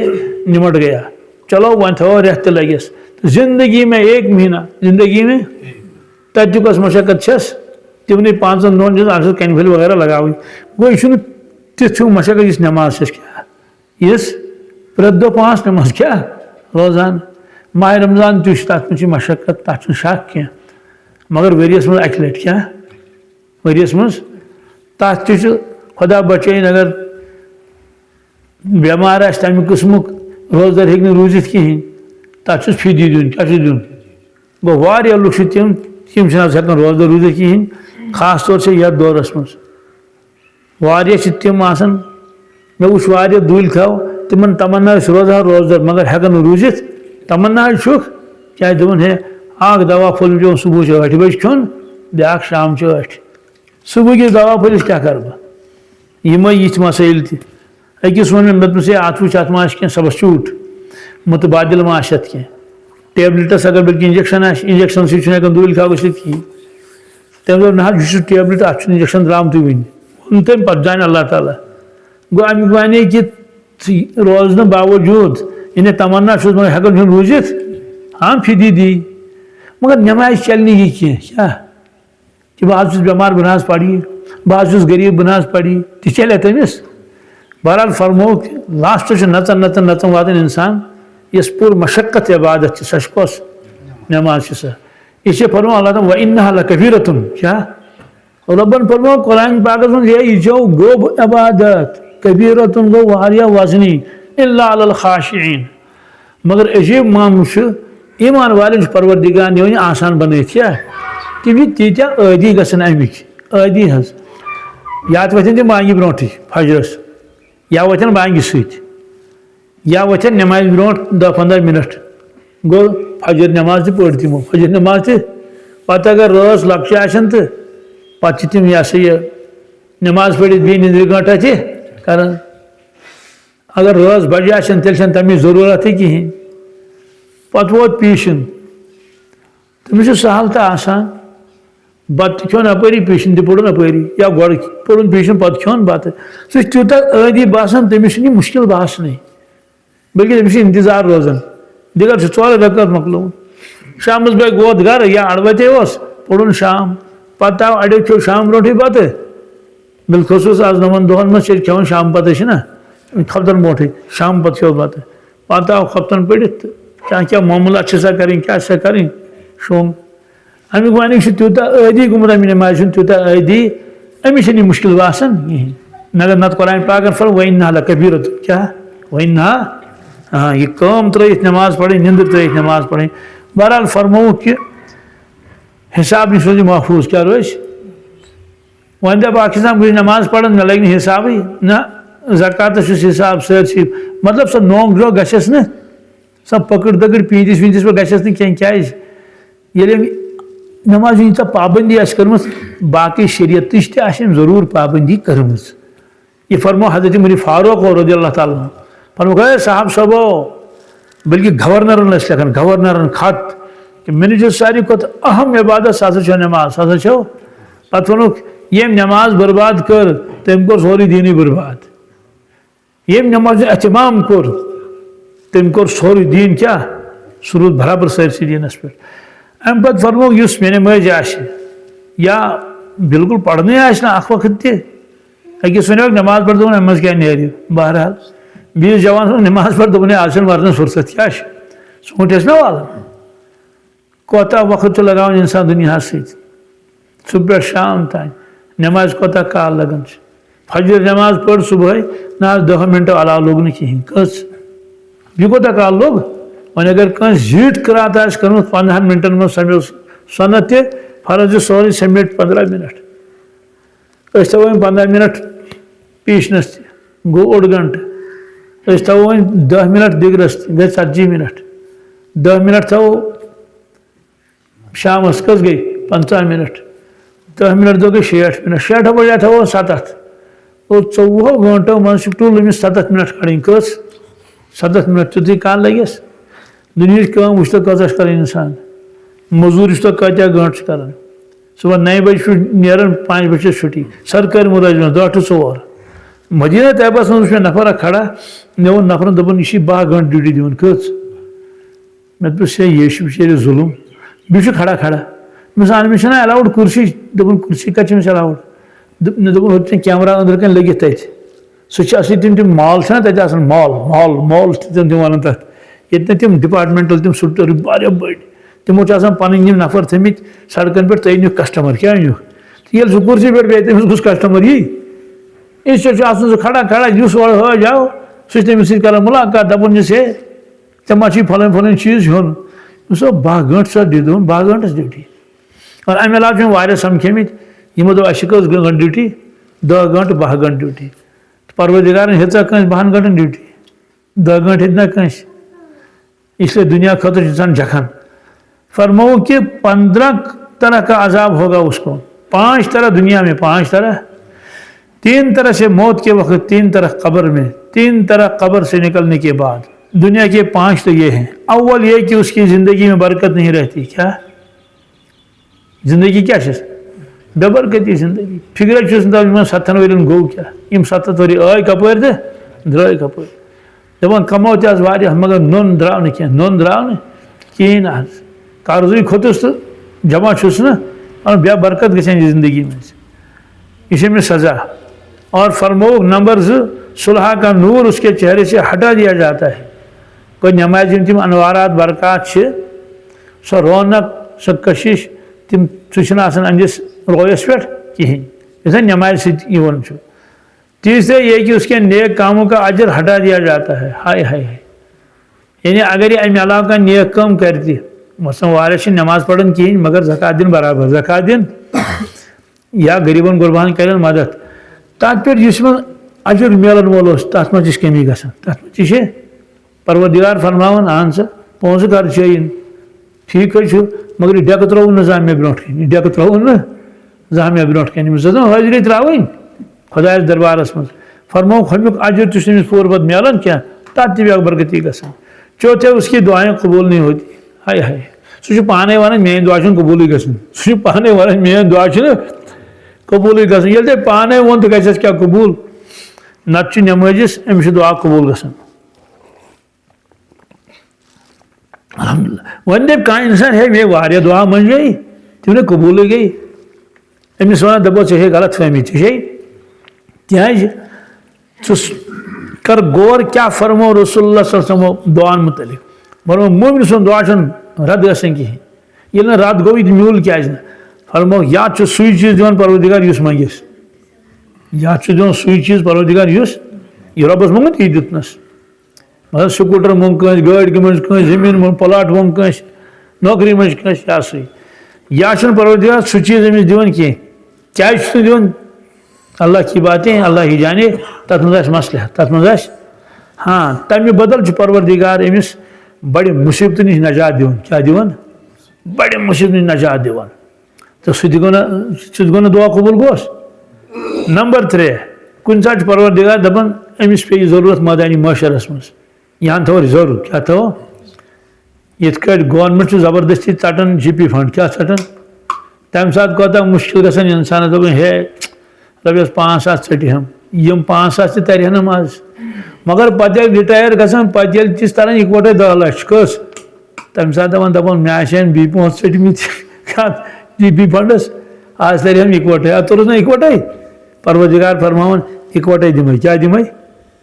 نمٹ گیا چلو وۄنۍ تھاوو رٮ۪تھ تہِ لٔگِس. زندگی میں 1 مہینہ زندگی میں تتہِ تہِ کۄس مشقت چھس تِمنٕے 5 دۄہن چھس اکھ کنہِ پھٔلۍ وغیرہ لگاوٕنۍ. گوٚو یہِ چھُنہٕ تِژھ ہیوٗ مشقت یُس نٮ۪ماز چھس کیٛاہ یُس پرٛٮ۪تھ دۄہ 5 نٮ۪ماز کیٛاہ روزان. ماہِ رمضان تہِ چھُ تتھ منٛز چھِ مشقت تتھ چھُنہٕ شک کینٛہہ مگر ؤریس منٛز اکہِ لٹہِ کیٛاہ ؤریس منٛز تتھ تہِ چھُ خۄدا بچٲیِن اگر بٮ۪مار آسہِ تمہِ قٕسمُک روزدار ہیٚکہِ نہٕ روٗزِتھ کِہیٖنۍ تتھ چھُس فِدی دیُن کیٛاہ چھُس دیُن. گوٚو واریاہ لُکھ چھِ تِم چھِنہٕ آز ہٮ۪کان روزدار روٗزِتھ کِہیٖنۍ خاص طور چھِ یتھ دورس منٛز واریاہ چھِ تِم آسان. مےٚ وٕچھ واریاہ دوٗلۍ کھاو تِمن تمنا أسۍ روزہا روزدار مگر ہٮ۪کان نہٕ روٗزِتھ. تمنا حظ چھُکھ کیٛازِ دوٚپُن ہے اکھ دوا پھوٚل پیوٚوُم صبحٕچ 8 بجہِ کھیوٚن بیٛاکھ شامچہِ 8 صبحٕکِس دوا پھٔلِس کیٛاہ کرٕ بہٕ. یِمے یِتھۍ مسٲیِل تہِ. أکِس ووٚن مےٚ دوٚپمَس ہے اتھ وٕچھ اتھ ما آسہِ کینٛہہ سبسٹیوٗٹ مُتبادِل ما آسہِ اتھ کینٛہہ. ٹیبلِٹس اگر بٔلکہِ انجکشن آسہِ انجکشن سۭتۍ چھُنہٕ ہٮ۪کان دوٗلۍ کھاو گٔژھِتھ کِہیٖنۍ. تٔمۍ دوٚپ نہ حظ یہِ چھُ ٹیبلِٹ اتھ چھُنہٕ انجکشن درٛامتُے وُنہِ ووٚن تٔمۍ پتہٕ زانہِ اللہ تعالیٰ. گوٚو امیُک ونے کہِ روزنہٕ باوجوٗد یعنی تمنا چھُس مگر ہٮ۪کان چھُنہٕ روٗزِتھ ہاں فِدی دی مگر نٮ۪مازِ چلہِ نہٕ یہِ کینٛہہ کیٛاہ کہ بہٕ حظ چھُس بٮ۪مار بہٕ نہ حظ پری بہٕ حظ چھُس غریٖب بہٕ نہ حظ پری تہِ چلے تٔمِس. بہرحال فرمووُکھ لاسٹس چھُ نژان واتان انسان یۄس پوٗرٕ مشقت عبادت چھِ سۄ چھِ کۄس نٮ۪ماز چھِ سۄ. یہِ چھِ فرموو اللہ تعالیٰ وَإِنَّهَا لَكَبِیرَةٌ کیٛاہ رۄبن فرموو قرآن پاکس منٛز ہے یہِ چھو گوٚب عبادت کبیٖرَةٌ گوٚو واریاہ وزنی إِلَّا عَلَى الْخَاشِعِیٖن مگر عجیٖب معاملہٕ چھُ ایٖمان والٮ۪ن چھُ پروردِگار نِوان آسان بنٲیِتھ کیٛاہ تِم چھِ تیٖتیٛاہ عٲدی گژھان اَمِکۍ عٲدی حظ. یا تہِ وۄتھن تِم بانگہِ برونٛٹھٕے فجرس یا وۄتھن بانگہِ سۭتۍ یا وۄتھن نٮ۪مازِ برونٛٹھ 10-15 مِنٹ گوٚو فجر نٮ۪ماز تہِ پٔر تِمو فجر نٮ۪ماز تہِ پتہٕ اگر رٲژ لۄکچہِ آسن تہٕ پتہٕ چھِ تِم یہِ ہسا یہِ نٮ۪ماز پٔرِتھ بیٚیہِ نِندرِ گٲنٛٹا تہِ کران. اگر رٲژ بجہِ آسن تیٚلہِ چھنہٕ تمِچ ضروٗرتھٕے کِہیٖنۍ. پتہٕ ووت پیٖشِن تٔمِس چھُ سہل تہٕ آسان بتہٕ تہِ کھیوٚن اپٲری پیٖشِن تہِ پوٚرُن اپٲری یا گۄڈٕ پوٚرُن پیٖشِن پتہٕ کھیوٚن بتہٕ سُہ چھُ تیوٗتاہ عٲدی باسان تٔمِس چھُنہٕ یہِ مُشکِل باسنٕے بٔلکہِ تٔمِس چھُ انتظار روزان. دِگر چھُ 4 رکعت مۄکلومُت شامس بٲگۍ ووت گرٕ یا اڑوتے اوس پوٚرُن شام پتہٕ آو اڑیو کھیوٚو شام برونٛٹھٕے بتہٕ بالخصوٗص آز 9 دۄہن منٛز چھِ کھٮ۪وان شام پتہٕ چھِنہ خفتن برونٹھے شام پتہٕ کھیوٚو بتہٕ پتہٕ آو خفتن پٔرِتھ تہٕ کیٛاہ معاملات چھِ سا کَرٕنۍ کیٛاہ چھِ سا کَرٕنۍ شوٚنٛگ اَمیُک وَنہِ چھُ تیوٗتاہ عٲدی گوٚمُت اَمہِ نٮ۪مازِ ہُنٛد تیوٗتاہ عٲدی أمِس چھِنہٕ یہِ مُشکِل باسان کِہیٖنۍ مگر نَتہٕ قرآن پاکن فرموو وَإِنَّهَا لَكَبِیرَةٌ کیٛاہ وَإِنَّهَا یہِ کٲم ترٲیِتھ نٮ۪ماز پَرٕنۍ نِندٕر ترٲیِتھ نٮ۪ماز پَرٕنۍ بہرحال فرمووُکھ کہِ حِساب نِش روزِ محفوٗظ کیٛاہ روزِ وۄنۍ دَپہٕ اکھ اِنسان بہٕ چھُس نٮ۪ماز پَران مےٚ لَگہِ نہٕ حِسابٕے نہ زکاتَس چھُس حِساب سٲرسٕے مطلب سۄ نونٛگ جوگ گژھٮ۪س نہٕ سۄ پٔکٕڑ دٔکٕڑ پیٖنٛتِس ویٖنٛتِس پٮ۪ٹھ گژھٮ۪س نہٕ کینٛہہ کیٛازِ ییٚلہِ أمۍ نٮ۪مازِ ہِنٛز ییٖژاہ پابنٛدی آسہِ کٔرمٕژ باقٕے شریعتٕچ تہِ آسہِ أمۍ ضروٗر پابنٛدی کٔرمٕژ یہ فرمو حضرت عمر فاروق رضی اللہ تعالیٰ عنہ فرمو ہے صاحب صٲبو بلکہ گورنرن ٲسۍ لیکھان گورنرن خط کہ مےٚ نِش چھِ ساروی کھۄتہٕ اہم عبادت سُہ ہسا چھو نٮ۪ماز سُہ ہسا چھو پتہٕ ووٚنُکھ ییٚمۍ نٮ۪ماز برباد کٔر تٔمۍ کوٚر سورُے دیٖنٕے برباد ییٚمۍ نٮ۪مازِ احتمام کوٚر تٔمۍ کوٚر سورُے دیٖن کیٛاہ سُہ روٗد برابر سٲرسٕے دیٖنس پٮ۪ٹھ اَمہِ پتہٕ فرمووُکھ یُس مےٚ نٮ۪مٲزۍ آسہِ یا بالکل پرنٕے آسہِ نہٕ اکھ وقت تہِ أکِس وَنیوکھ نٮ۪ماز پَر دوٚپُن اَمہِ منٛز کیٛاہ نیرِ بہرحال بیٚیِس جوانَس ووٚن نٮ۪ماز پَر دوٚپُن ہے آز چھَنہٕ وَرنَس فُرصت کیٛاہ چھُ ژوٗنٛٹھۍ ٲسۍ نا والان کوتاہ وقت چھُ لگاوان اِنسان دُنیاہَس سۭتۍ صُبح پٮ۪ٹھ شام تانۍ نٮ۪مازِ کوتاہ کال لگان چھُ فجر نٮ۪ماز پٔر صُبحٲے نہ حظ 10 مِنٹو علاوٕ لوٚگ نہٕ کِہیٖنۍ کٔژ بیٚیہِ کوتاہ کال لوٚگ وۄنۍ اگر کٲنٛسہِ زیٖٹھ قرات آسہِ کٔرمٕژ 15 مِنٹن منٛز سَمیو سۄنت تہِ فرض چھُ سورُے سَمیٹ 15 مِنٹ أسۍ تھاوو وۄنۍ 15 مِنٹ پیٖشنَس تہِ گوٚو اوٚڑ گنٹہٕ أسۍ تھاوو وۄنۍ 10 مِنٹ دِگرَس تہِ گٔے 40 مِنٹ 10 مِنٹ تھاوو شامَس کٔژ گٔے 50 مِنٹ 10 مِنٹ دۄہ گٔے 60 مِنٹ 60 بجے تھاوو 70 گوٚو 24 گٲنٛٹو منٛز چھُ ٹوٗل أمِس 7 مِنٹ کَڑٕنۍ کٔژ 7 مِنٹ تیُتُے کال لَگٮ۪س دُنہِچ کٲم وٕچھتو کۭژاہ چھِ کَرٕنۍ اِنسان موٚزوٗرۍ وٕچھتو کۭتیاہ گٲنٛٹہٕ چھِ کَران صُبحن 9 بجہِ چھُ نیران 5 بجے چھِ چھُٹی سرکٲرۍ مُلٲزِمَس 10 ٹُو 4 مدیٖنہ طیبَس منٛز وٕچھ مےٚ نفر اکھ کھڑا مےٚ ووٚن نفرَن دوٚپُن یہِ چھِ 12 گٲنٛٹہٕ ڈیوٗٹی دِوان کٔژ مےٚ دوٚپُس ہے یہِ چھُ بِچٲرِس ظُلُم بیٚیہِ چھُ کھڑا کھڑا مےٚ دوٚپُس أمِس چھِنہ ایلاوُڈ کُرسی دوٚپُن کُرسی کَتہِ چھِ أمِس ایلاوُڈ مےٚ دوٚپُن ہُتہِ چھِ کیمرا أنٛدرٕ کَنۍ لٔگِتھ تَتہِ سُہ چھِ اَصلی تِم مال چھِنہ تَتہِ آسان مال چھِ تِم وَنان تَتھ ییٚتہِ نہٕ تِم ڈِپاٹمٮ۪نٹَل تِم سُٹور واریاہ بٔڑۍ تِمو چھِ آسان پَنٕنۍ یِم نفر تھٲمٕتۍ سڑکَن پٮ۪ٹھ تُہۍ أنِو کَسٹمر کیٛاہ أنِو تہٕ ییٚلہِ سُہ کُرسی پٮ۪ٹھ بیٚہہِ تٔمِس گوٚژھ کَسٹمر یی اِس لیے چھُ آسان سُہ کھڑا کھڑا یُس اورٕ حٲج آو سُہ چھُ تٔمِس سۭتۍ کران مُلاقات دَپان چھِس ہے ژےٚ ما چھُے پھلٲنۍ پھلٲنۍ چیٖز ہیوٚن دوٚپُس 12 گٲنٛٹہٕ چھُ دوٚپُن 12 گٲنٛٹَس ڈیوٗٹی اور اَمہِ علاوٕ چھِ مےٚ واریاہ سَمکھیمٕتۍ یِمو دوٚپ اَسہِ چھِ کٔژ گٲنٛٹہٕ ڈیوٗٹی 10 گٲنٛٹہٕ 12 گٲنٛٹہٕ ڈیوٗٹی تہٕ پروردِگارَن ہیٚژا کٲنٛسہِ 12 گٲنٛٹَن ڈیوٗٹی 10 گٲنٛٹہٕ ہیٚتہِ نہ کٲنٛسہِ اس لیے دُنیا خٲطرٕ چھُ اِنسان جکھان فرماؤ کہ 15 طرح کا عذاب ہوگا اس کو 5 طرح دنیا میں 5 طرح 3 طرح سے موت کے وقت 3 طرح قبر میں 3 طرح قبر سے نکلنے کے بعد دنیا کے 5 تو یہ ہیں اول یہ کہ اس کی زندگی میں برکت نہیں رہتی کیا زندگی کیا چھس بے برکتی زندگی فکر چھُس نہٕ یِمن 7 ؤرین گوٚو کیٛاہ یِم 7 ؤری آے کَپٲرۍ تہٕ درٛاے کَپٲرۍ دَپان کَمو تہِ آز واریاہ مگر نوٚن درٛاو نہٕ کینٛہہ نوٚن درٛاو نہٕ کِہیٖنۍ نہٕ حظ قرضٕے کھوٚتُس تہٕ جمع چھُس نہٕ اور بے برکت گژھِ یہِ زندگی منٛز یہ چھِ أمِس سزا اور فرمووُکھ نمبر 2 صلحہ کا نور اس کے چہرے سے ہٹا دیا جاتا ہے کوئی نمازِ یِم تِم انوارات برکات چھِ سۄ رونق سۄ کشش تِم سُہ چھُنہٕ آسان أہنٛدِس رویَس پٮ۪ٹھ کِہیٖنۍ یُس زَن نمازِ سۭتۍ یِوان چھُ تیسرے یہ کہ اس کے نیک کاموں کا اجر ہٹا دیا جاتا ہے ہائے ہائے ہائے یعنی اگر یہ اَمہِ علاوٕ کانٛہہ نیک کٲم کَرِ تہِ مثلاً واریاہ چھِ نٮ۪ماز پَران کِہیٖنۍ مگر زکات دِن برابر زکات دِن یا غریٖبن غُرباہن کَرن مدد تَتھ پٮ۪ٹھ یُس یِمن اجر میلن وول اوس تَتھ منٛز تہِ چھِ کٔمی گژھان تَتھ منٛز تہِ چھِ پروردِگار فرماوان اہن سا پونٛسہٕ خرچٲیِن ٹھیٖک حظ چھُ مگر یہِ ڈٮ۪کہٕ ترٛووُن نہٕ زانٛہہ مےٚ برونٛٹھ کَنہِ یہِ ڈٮ۪کہٕ ترٛووُن نہٕ زانٛہہ مےٚ برونٛٹھ کَنہِ أمِس ٲس نہ حٲضری ترٛاوٕنۍ خۄدایَس دربارَس منٛز فرمووُکھ ہُمیُک اجر تہِ چھُ أمِس پوٗرٕ پَتہٕ میلان کینٛہہ تَتھ تہِ بے برکتی گژھان چوتھے اس کی دعائیں قبوٗل نہیں ہوتی ہائے ہائے سُہ چھُ پانے وَنان میٲنۍ دُعا چھُنہٕ قبوٗلٕے گژھان سُہ چھُ پانے وَنان میٲنۍ دُعا چھُنہٕ قبوٗلٕے گژھان ییٚلہِ تۄہہِ پانے ووٚن تہٕ گژھٮ۪س کیٛاہ قبوٗل نتہٕ چھُ نٮ۪مٲزِس أمِس چھُ دُعا قبوٗل گژھان الحمدُاللہ وۄنۍ دَپہِ کانٛہہ اِنسان ہے مے واریاہ دُعا منٛجے تِم نہٕ قبوٗلٕے گٔے أمِس وَنان دَپو ژےٚ چھے غلط فہمی ژےٚ چھے کیٛازِ کر غور کیا فرمو رسول اللہ صلی اللہ علیہ وسلم دعان متعلق فرمو مومن سن دعا چھن رد گژھن کہین ییٚلہِ نہٕ رد گوٚو یہِ میوٗل کیازِ نہٕ فرمو یا چھُ سُے چیٖز دِوان پروردگار یُس منگیس یا چھُ دِوان سُے چیٖز پروردگار یُس یہِ رۄبس منٛگُن تی دیُتنس مطلب سکوٗٹر منٛگ کٲنٛسہِ گٲڑۍ منٛز کٲنٛسہِ زٔمیٖن منٛز پلاٹ منٛگ کٲنٛسہِ نوکری منٛز کٲنٛسہِ یا سُے یا چھُنہٕ پروردگار سُہ چیٖز أمِس دِوان کینٛہہ کیازِ چھُس نہٕ دِوان اللہ کی باتیں اللہ ہی جانے تتھ منٛز آسہِ مصلحت تتھ منٛز آسہِ ہاں تمہِ بدل چھُ پروردگار أمِس بڑِ مُصیبتہٕ نِش نجات دِوان کیاہ دِوان بڑِ مُصیبتہٕ نِش نجات دِوان تہٕ سُہ تہِ گوٚو نہٕ دعا قبوٗل گوس نمبر 3 کُنہِ ساتہٕ چھُ پروردگار دپان أمِس پیٚیہِ ضروٗرت مٲدانہِ معاشرس منٛز یہِ ہن تھاوو رِزٲرٕو کیاہ تھاوو یِتھ کٲٹھۍ گورمنٹ چھُ زبردستی ژٹان جی پی فنڈ کیاہ ژٹان تمہِ ساتہٕ کوتاہ مُشکل گژھان انسانس دپان ہے رۄپیس 5,000 ژٔٹِہم یِم 5,000 تہِ ترِہنم آز مگر پتہٕ ییٚلہِ رِٹایر گژھان پتہٕ ییٚلہِ تِژھ تران اِکوٹے 10 لچھ کٔژ تمہِ ساتہٕ دپان مےٚ آسہِ ہن بیٚیہِ پونٛسہٕ ژٔٹمٕتۍ کتھ جی پی فنڈس آز ترِہم اِکوٹے اتھ توٚرُس نا اِکوٹے پروردگار فرماوان اِکوٹے دِمے کیاہ دِمے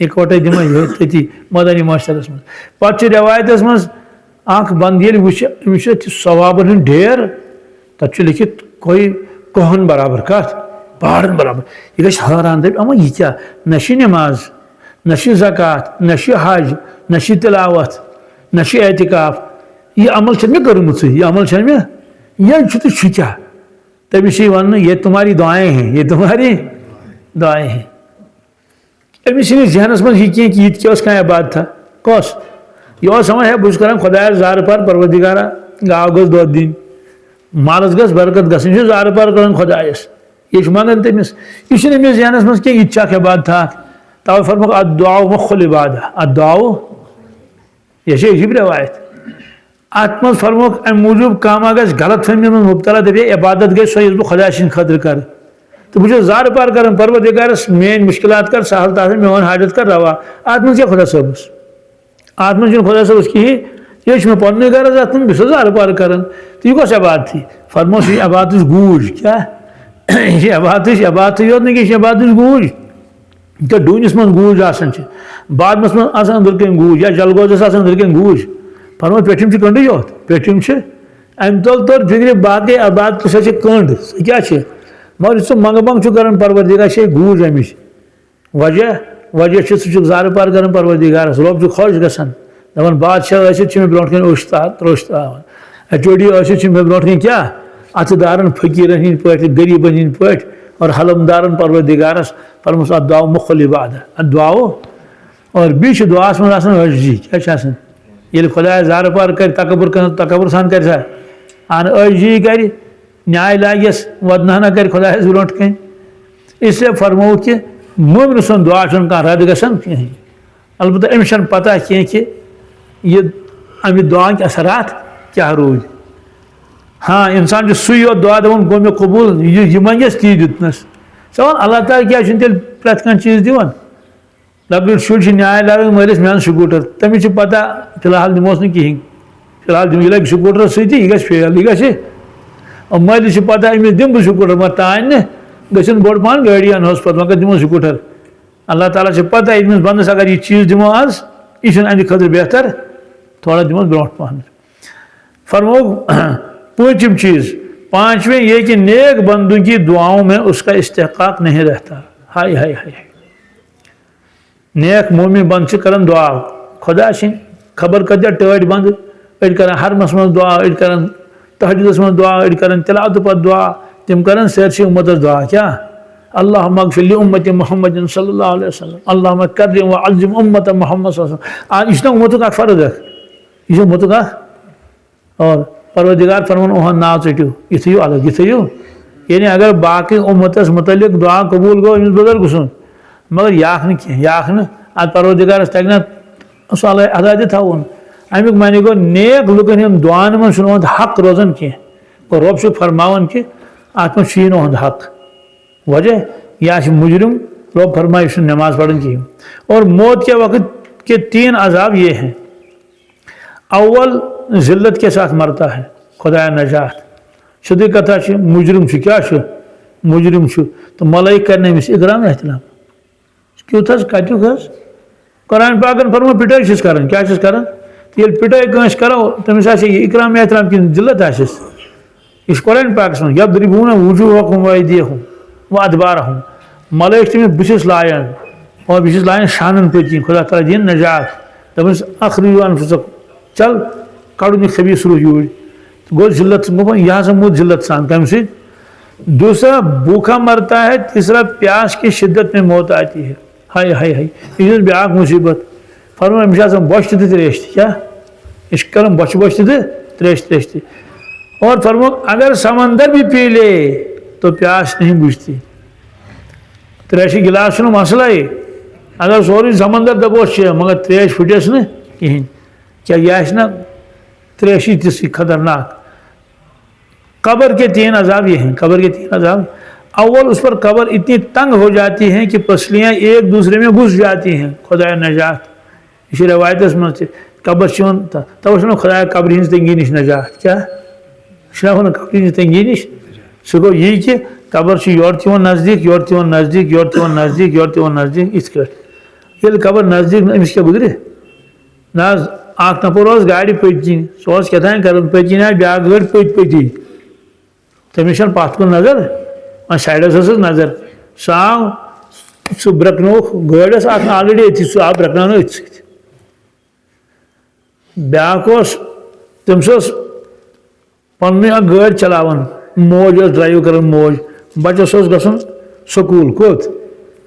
اِکوٹے دِمے یِہوے تٔتی مٲدانی معاشرس منٛز پتہٕ چھُ رٮ۪وایتس منٛز اکھ بنٛد ییٚلہِ وٕچھِ أمِس چھُ ثوابن ہُنٛد ڈھیر تتھ چھُ لیکھِتھ کوہن برابر کتھ پہاڑن برابر یہ گژھِ حٲران دپہِ اما یہِ کیاہ نہ چھِ نٮ۪ماز نہ چھِ زکات نہ چھِ حج نہ چھِ تلاوت نہ چھِ اعتکاف یہ عمل چھنہٕ مےٚ کٔرمٕژٕے یہ عمل چھنہٕ مےٚ یہ چھُ تہٕ چھُ کیاہ تٔمِس چھِ وننہٕ یہ تمہاری دعائیں ہیں یہ تمہاری دعائیں ہیں أمِس چھِنہٕ ذہنس منٛز یہِ کینٛہہ کہِ یہِ تہِ کیٛاہ اوس کانٛہہ عبادتھا کۄس یہِ اوس سمجھ ہے بہٕ چھُس کران خۄدایس زارٕ پار پروردگارا گاو گٔژھ دۄد دِنۍ مالس گٔژھ برکت گژھٕنۍ یہِ چھُ زارٕ پار کران خۄدایس یہ منگان تٔمِس یہِ چھُنہٕ أمِس ذہنس منٛز کینٛہہ یہِ تہِ چھِ اکھ عبادتھا اکھ توے فرموکھ الدعاء مخُل عبادہ الدعاء یہ چھِ عجیب روایت اتھ منٛز فرموکھ امہِ موٗجوٗب کانٛہہ ما گژھِ غلط فہمی منٛز مبتلا دپہِ عبادت گژھِ سۄ یۄس بہٕ خۄداے سٕنٛدِ خٲطرٕ کرٕ تہٕ بہٕ چھُس زارٕ پار کران پروردگارس میٲنۍ مُشکلات کر سہل تاسن میون حاجت کر روا اتھ منٛز کیٛاہ خۄدا صٲبس اتھ منٛز چھُنہٕ خۄدا صٲبس کِہیٖنۍ یہِ چھُ مےٚ پننُے غرض اتھ منٛز بہٕ چھُس زارٕ پار کران تہٕ یہِ کۄس عبادتھی فرموس یہِ عبادتٕچ گوٗج کیٛاہ یہِ چھِ عبادتٕے یوت نہٕ کینٛہہ یہِ چھِ عبادتٕچ گوٗج یِتھ کٲٹھۍ ڈوٗنِس منٛز گوٗج آسان چھِ بادمس منٛز آسان أنٛدرٕ کَنۍ گوٗج یا جلگوزس آسان أنٛدرٕ کَنۍ گوٗج فرموس پیٚٹھِم چھِ کٔنٛڈٕے یوت پیٚٹھِم چھِ امہِ تل توٚر فِکرِ باقٕے عبادتہٕ سۄ چھِ کٔنٛڈ سۄ کیٛاہ چھِ مگر یُس ژٕ منٛگہٕ منٛگ چھُ کران پروردگار چھے گوٗج امِچ وجہ چھُ ژٕ چھُکھ زارٕ پار کران پروردگارس رۄب چھُ خۄش گژھان دپان بادشاہ ٲسِتھ چھِ مےٚ برونٛٹھ کَنۍ اوٚش ترٛوش تراوان ایچ او ڈی ٲسِتھ چھِ مےٚ برونٛٹھ کَنۍ کیٛاہ اتھٕ دارن فقیٖرن ہٕنٛدۍ پٲٹھۍ غریٖبن ہٕنٛدۍ پٲٹھۍ اور حلم دارن پروردگارس فرموس الدعاء مخُل عبادہ الدعاء اور بیٚیہِ چھُ دعاہس منٛز آسان عٲجزی کیٛاہ چھِ آسان ییٚلہِ خۄدایس زارٕ پار کرِ تکبر سان کرِ سا اہن عٲجزی کرِ نیاے لاگٮ۪س ودنہنا کرِ خۄدایس برونٛٹھ کَنۍ اس لیے فرموو کہِ مومنہٕ سُنٛد دعا چھُنہٕ کانٛہہ رد گژھان کِہیٖنۍ البتہ أمِس چھنہٕ پتہ کینٛہہ کہِ یہِ امہِ دعاہٕکۍ اثرات کیٛاہ روٗدۍ ہاں انسان چھُ سُے یوت دعا دپان گوٚو مےٚ قبوٗل یہِ منگیس تی دیُتنس ژٕ وَن اللہ تعالیٰ کیٛازِ چھُنہٕ تیٚلہِ پرٛٮ۪تھ کانٛہہ چیٖز دِوان لۄکٕٹۍ شُرۍ چھِ نیاے لاگان مٲلِس مےٚ اَن سکوٗٹر تٔمِس چھِ پتہ فی الحال دِموس نہٕ کِہیٖنۍ فی الحال دِمہٕ یہِ لگہِ سکوٗٹرس سۭتی یہِ گژھِ فیل یہِ گژھِ مٲلِس چھِ پتہ أمِس دِمہٕ بہٕ سکوٗٹر مگر تانۍ نہٕ گٔژھِنۍ بوٚڑ پہن گٲڑی انہوس پتہٕ مگر دِمو سکوٗٹر اللہ تعالیٰ چھِ پتہ ییٚمِس بنٛدس اگر یہِ چیٖز دِمو آز یہِ چھُنہٕ اَمہِ خٲطرٕ بہتر تھوڑا دِموس برونٛٹھ پہن فرموکھ پوٗنٛژِم چیٖز پانٛژویں یہ کہ نیک بندوں کی دعاؤں میں اس کا استحقاق نہیں رہتا ہائے ہائے ہائے نیک مومن بند چھِ کران دعا خدا سٕنٛدۍ خبر کۭتیاہ ٹٲٹھۍ بنٛد أڑۍ کران حرمس منٛز دعا أڑۍ کران تہجُدس منٛز دعا أڑۍ کران تلاوتہٕ پتہٕ دعا تِم کران سٲرسٕے اُمتس دعا کیٛاہ اللہُمہ اغفر لِاُمتِ محمد صلی اللہ علیہ وسلم اللہُمہ کرم وعظم امت محمد صلی اللہ علیہ وسلم یہِ چھُنہ اُمتُک اکھ فرض اکھ یہِ چھُ اُمتُک اکھ اور پروردگار فرمان اُہُنٛد ناو ژٔٹِو یہِ تھٲیِو الگ یہِ تھٲیِو یعنی اگر باقٕے اُمتس متعلق دعا قبوٗل گوٚو أمِس بُزرگ سُنٛد مگر یہِ اکھ نہٕ کینٛہہ یہِ اکھ نہٕ اتھ پروردگارس تگہِ نا سُہ ادا تہِ تھاوُن امیُک معنی گوٚو نیک لُکن ہٕنٛدٮ۪ن دعاون منٛز چھُنہٕ اُہُنٛد حق روزان کینٛہہ اور رۄب چھُ فرماوان کہِ اتھ منٛز چھُیی نہٕ اُہُنٛد حق وجہ یہِ آسہِ مُجرم رۄب فرمایہِ یہِ چھُنہٕ نٮ۪ماز پران کِہیٖنۍ اور موت کے وقت کے 3 عذاب یہ ہیں اول ذلت کے ساتھ مرتا ہے خدا نجات سیٚودُے کتھا چھِ مُجرم چھُ کیٛاہ چھُ مُجرم چھُ تہٕ ملٲیِک کرن أمِس اِکرام احترام کیُتھ حظ کتیُک حظ قرآن پاکن فرمو پٹائی چھس کران کیا چھس کران یل پٹائی کنس کرو تمس آسہِ اکرام احترام کن ذلت آسس یہ قرآن پاکس من یضربون وجوہکم وایدیہم وادبارہم ملائک تمس بچس لایان اور بچس لایان شانن پتین خدا تعالیٰ دین نجات دپس اخرجوا انفسکم چل کڑن یہ خبیث روح یوڑ گو ذلت یہاں سے موت ذلت سان کم سے دوسرا بھوکا مرتا ہے تیسرا پیاس کی شدت میں موت آتی ہے ہائے ہائے ہائے یہ بیاکھ مصیبت فرمایا مجھے آسان بوش تہ تریش کیا اس کرم بوش بوش تہ تریش تریش تہ اور فرمو اگر سمندر بھی پی لے تو پیاس نہیں بجھتی تریشی گلاس چھُنہٕ مسئلہ اگر سورُے سمندر دبوس مگر تریش پھٹس نا کہین کیا یہ آسہِ نا تریشی تِژھٕے خطرناک قبر کے 3 عذاب یہ ہیں قبر کے 3 عذاب اول اس پر قبر اتنی تنگ ہو جاتی ہیں کہ پسلیاں ایک دوسرے میں گھس جاتی ہیں خدا نجات اسی روایت اس میں قبر چون تو خدا قبر ہنز تنگی نش نجات کیا قبر ہنز تنگی نش سہ گو یہ کہ قبر یور تیون نزدیک یور تیون نزدیک یور تیون نزدیک یور تیون نزدیک ات کٹ یل قبر نزدیک امس کیا گزرے نا اخ نفر اس گاڑی پتین سہ کتان کر پتین آئی بیاکھ گاڑی پتی تمس پتھ کن نظر سائڈس ٲسٕس نظر سُہ آو سُہ برکنووُکھ گٲڑۍ ٲس آسان آلریڈی أتھی سُہ آو برکناونہٕ أتھۍ سۭتۍ بیٛاکھ اوس تٔمِس ٲس پنٕنُے اکھ گٲڑۍ چلاوان موج ٲس ڈرایو کران موج بچس اوس گژھُن سکوٗل کوٚت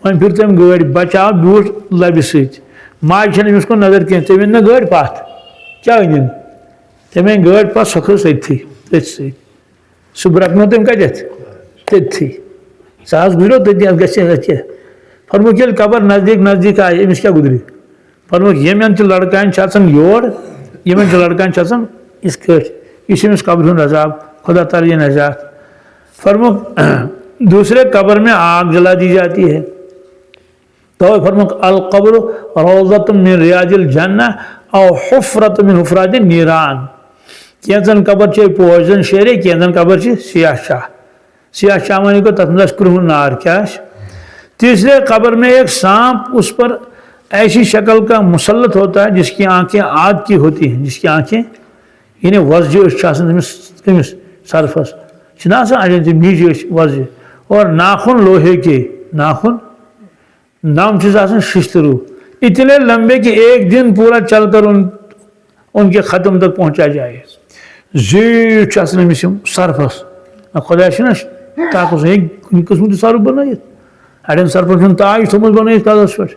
وۄنۍ پھِر تٔمۍ گٲڑۍ بچہٕ آو بیوٗٹھ لبہِ سۭتۍ ماجہِ چھنہٕ أمِس کُن نظر کینٛہہ تٔمۍ أنۍ نہٕ گٲڑۍ پتھ کیٛاہ أنِن تٔمۍ أنۍ گٲڑۍ پتھ سۄ کھٔژ أتھی تٔتھۍ سۭتۍ سُہ برکنوو تٔمۍ کتٮ۪تھ تٔتھی سہ حظ گزریو تٔتی گژھِ فرموک ییٚلہِ قبر نزدیٖک نزدیٖک آیہِ أمِس کیٛاہ گُزرِ فرموک یِمن تہِ لڑکان چھِ آسان یور یِمن تہِ لڑکان چھِ آسان یِتھ کٲٹھۍ یہ چھُ أمِس قبرِ ہُنٛد عذاب خدا تعالیٰ یہ نجات فرموک دوسرے قبر میں آگ جلا دی جاتی ہے تو فرموک القبر روضۃ من ریاض الجنہ او حفرۃ من حفرات النیران کینٛژن قبر چھِ پوشن شیرے کینٛژن قبر چھِ سیاہ شاہ سیاہ شاہ معنی کو تتھ کرہُن نار کیا تیسرے قبر میں ایک سانپ اس پر ایسی شکل کا مسلط ہوتا ہے جس کی آنکھیں آگ کی ہوتی ہیں جس کی آنکھیں یعنی وزجہ کمس سرفس چھنا آسان اڑین تہِ میجہ وزجہ اور ناخن لوہے کے ناخن نام چھس آسان ششترو اتنے لمبے کہ ایک دن پورا چل کر ان کے ختم تک پہنچا جائے زیٹھ چھِ آسان أمِس یِم سرفس خدا چھُنہ طاقت کُنہِ قٕسمُک تہِ سرف بنٲیِتھ اڑین سرفن چھُنہٕ تاج تھوٚمُت بنٲیِتھ کلس پٮ۪ٹھ